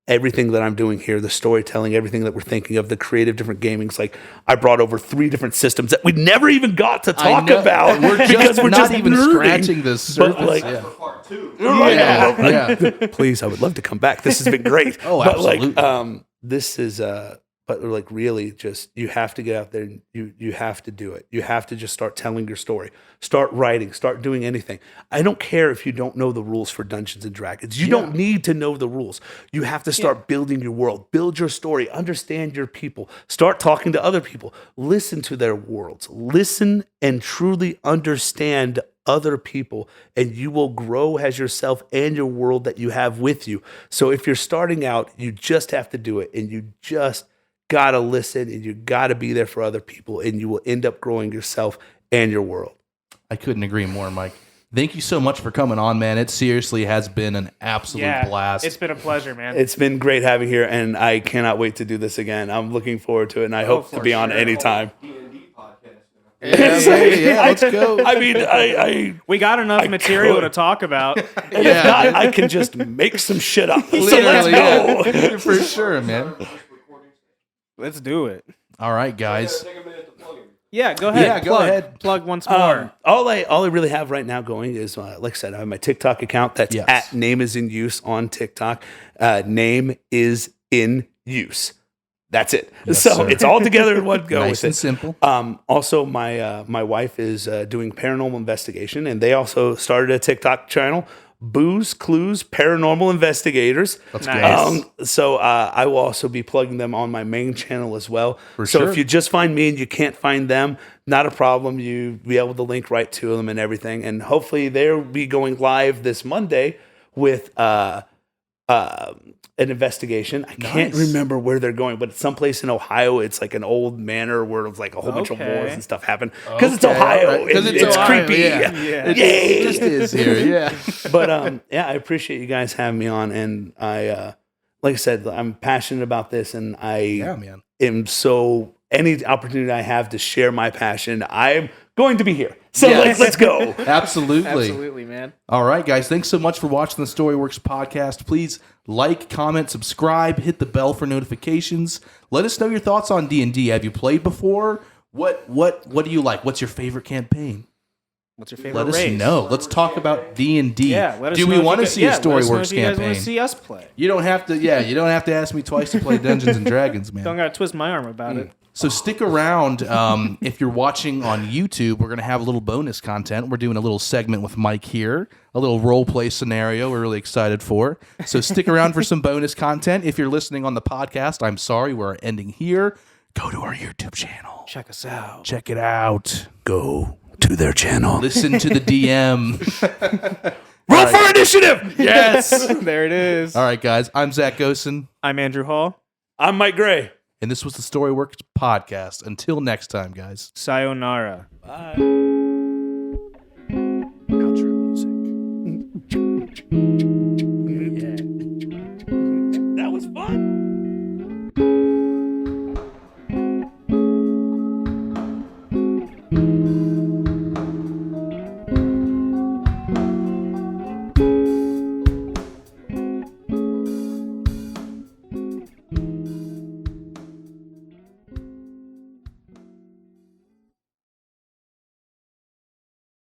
everything that I'm doing here, the storytelling, everything that we're thinking of, the creative different gamings, like I brought over 3 different systems that we never even got to talk about. We're we're not even nerding. scratching the surface. But like, For part 2. please, I would love to come back. This has been great. Oh, but absolutely. like, this is but like really just, you have to get out there and you have to do it. You have to just start telling your story, start writing, start doing anything. I don't care if you don't know the rules for Dungeons and Dragons. You don't need to know the rules. You have to start building your world, build your story, understand your people, start talking to other people, listen to their worlds, listen and truly understand other people, and you will grow as yourself and your world that you have with you. So if you're starting out, you just have to do it, and you just gotta listen, and you gotta be there for other people, and you will end up growing yourself and your world. I couldn't agree more, Mike. Thank you so much for coming on, man. It seriously has been an absolute blast. It's been a pleasure, man. It's been great having you here, and I cannot wait to do this again. I'm looking forward to it, and I hope to be on anytime. D&D podcast. Let's go. I mean, we got enough material to talk about. and if not, I can just make some shit up. So let's Literally, go. yeah. For sure, man. Let's do it. All right, guys. Take a minute to plug it. Yeah, go ahead. Yeah, go Plug. ahead. Plug once more. All I really have right now going is, like I said, I have my TikTok account. That's Yes. at Name is in Use on TikTok. Name is in Use. That's it. Yes, so sir. it's all together in one go. Nice with and it. simple. Also, my wife is doing paranormal investigation, and they also started a TikTok channel, Booze Clues Paranormal Investigators. That's Nice. good. So I will also be plugging them on my main channel as well. For so sure. if you just find me and you can't find them, not a problem. You be able to link right to them and everything. And hopefully they'll be going live this Monday with an investigation. I can't Nice. remember where they're going, but it's someplace in Ohio. It's like an old manor where like a whole bunch of Okay. wars and stuff happen because it's Okay, Ohio. all right. 'Cause and it's it's Ohio, creepy. yeah. Yeah. It just is here. Yeah. But yeah, I appreciate you guys having me on, and I like I said, I'm passionate about this, and Yeah, I man. am so any opportunity I have to share my passion, I'm going to be here. So Yes. let's go. Absolutely. Absolutely, man. All right, guys. Thanks so much for watching the Storyworks podcast. Please like, comment, subscribe, hit the bell for notifications. Let us know your thoughts on D&D. Have you played before? What do you like? What's your favorite campaign? What's your favorite Let us race? know. Let's talk about D&D. Yeah, let us Do know we if want you to gu- see a let us know Storyworks if you guys campaign? want to see us play. You don't have to. Yeah, you don't have to ask me twice to play Dungeons and Dragons, man. Don't gotta twist my arm about it. So stick around. If you're watching on YouTube, we're going to have a little bonus content. We're doing a little segment with Mike here, a little role play scenario we're really excited for. So stick around for some bonus content. If you're listening on the podcast, I'm sorry, we're ending here. Go to our YouTube channel. Check us out. Check it out. Go to their channel. Listen to the DM. Roll for initiative. Yes. There it is. All right, guys. I'm Zach Gosen, I'm Andrew Hall. I'm Mike Gray. and this was the Storyworks podcast. Until next time, guys. Sayonara. Bye.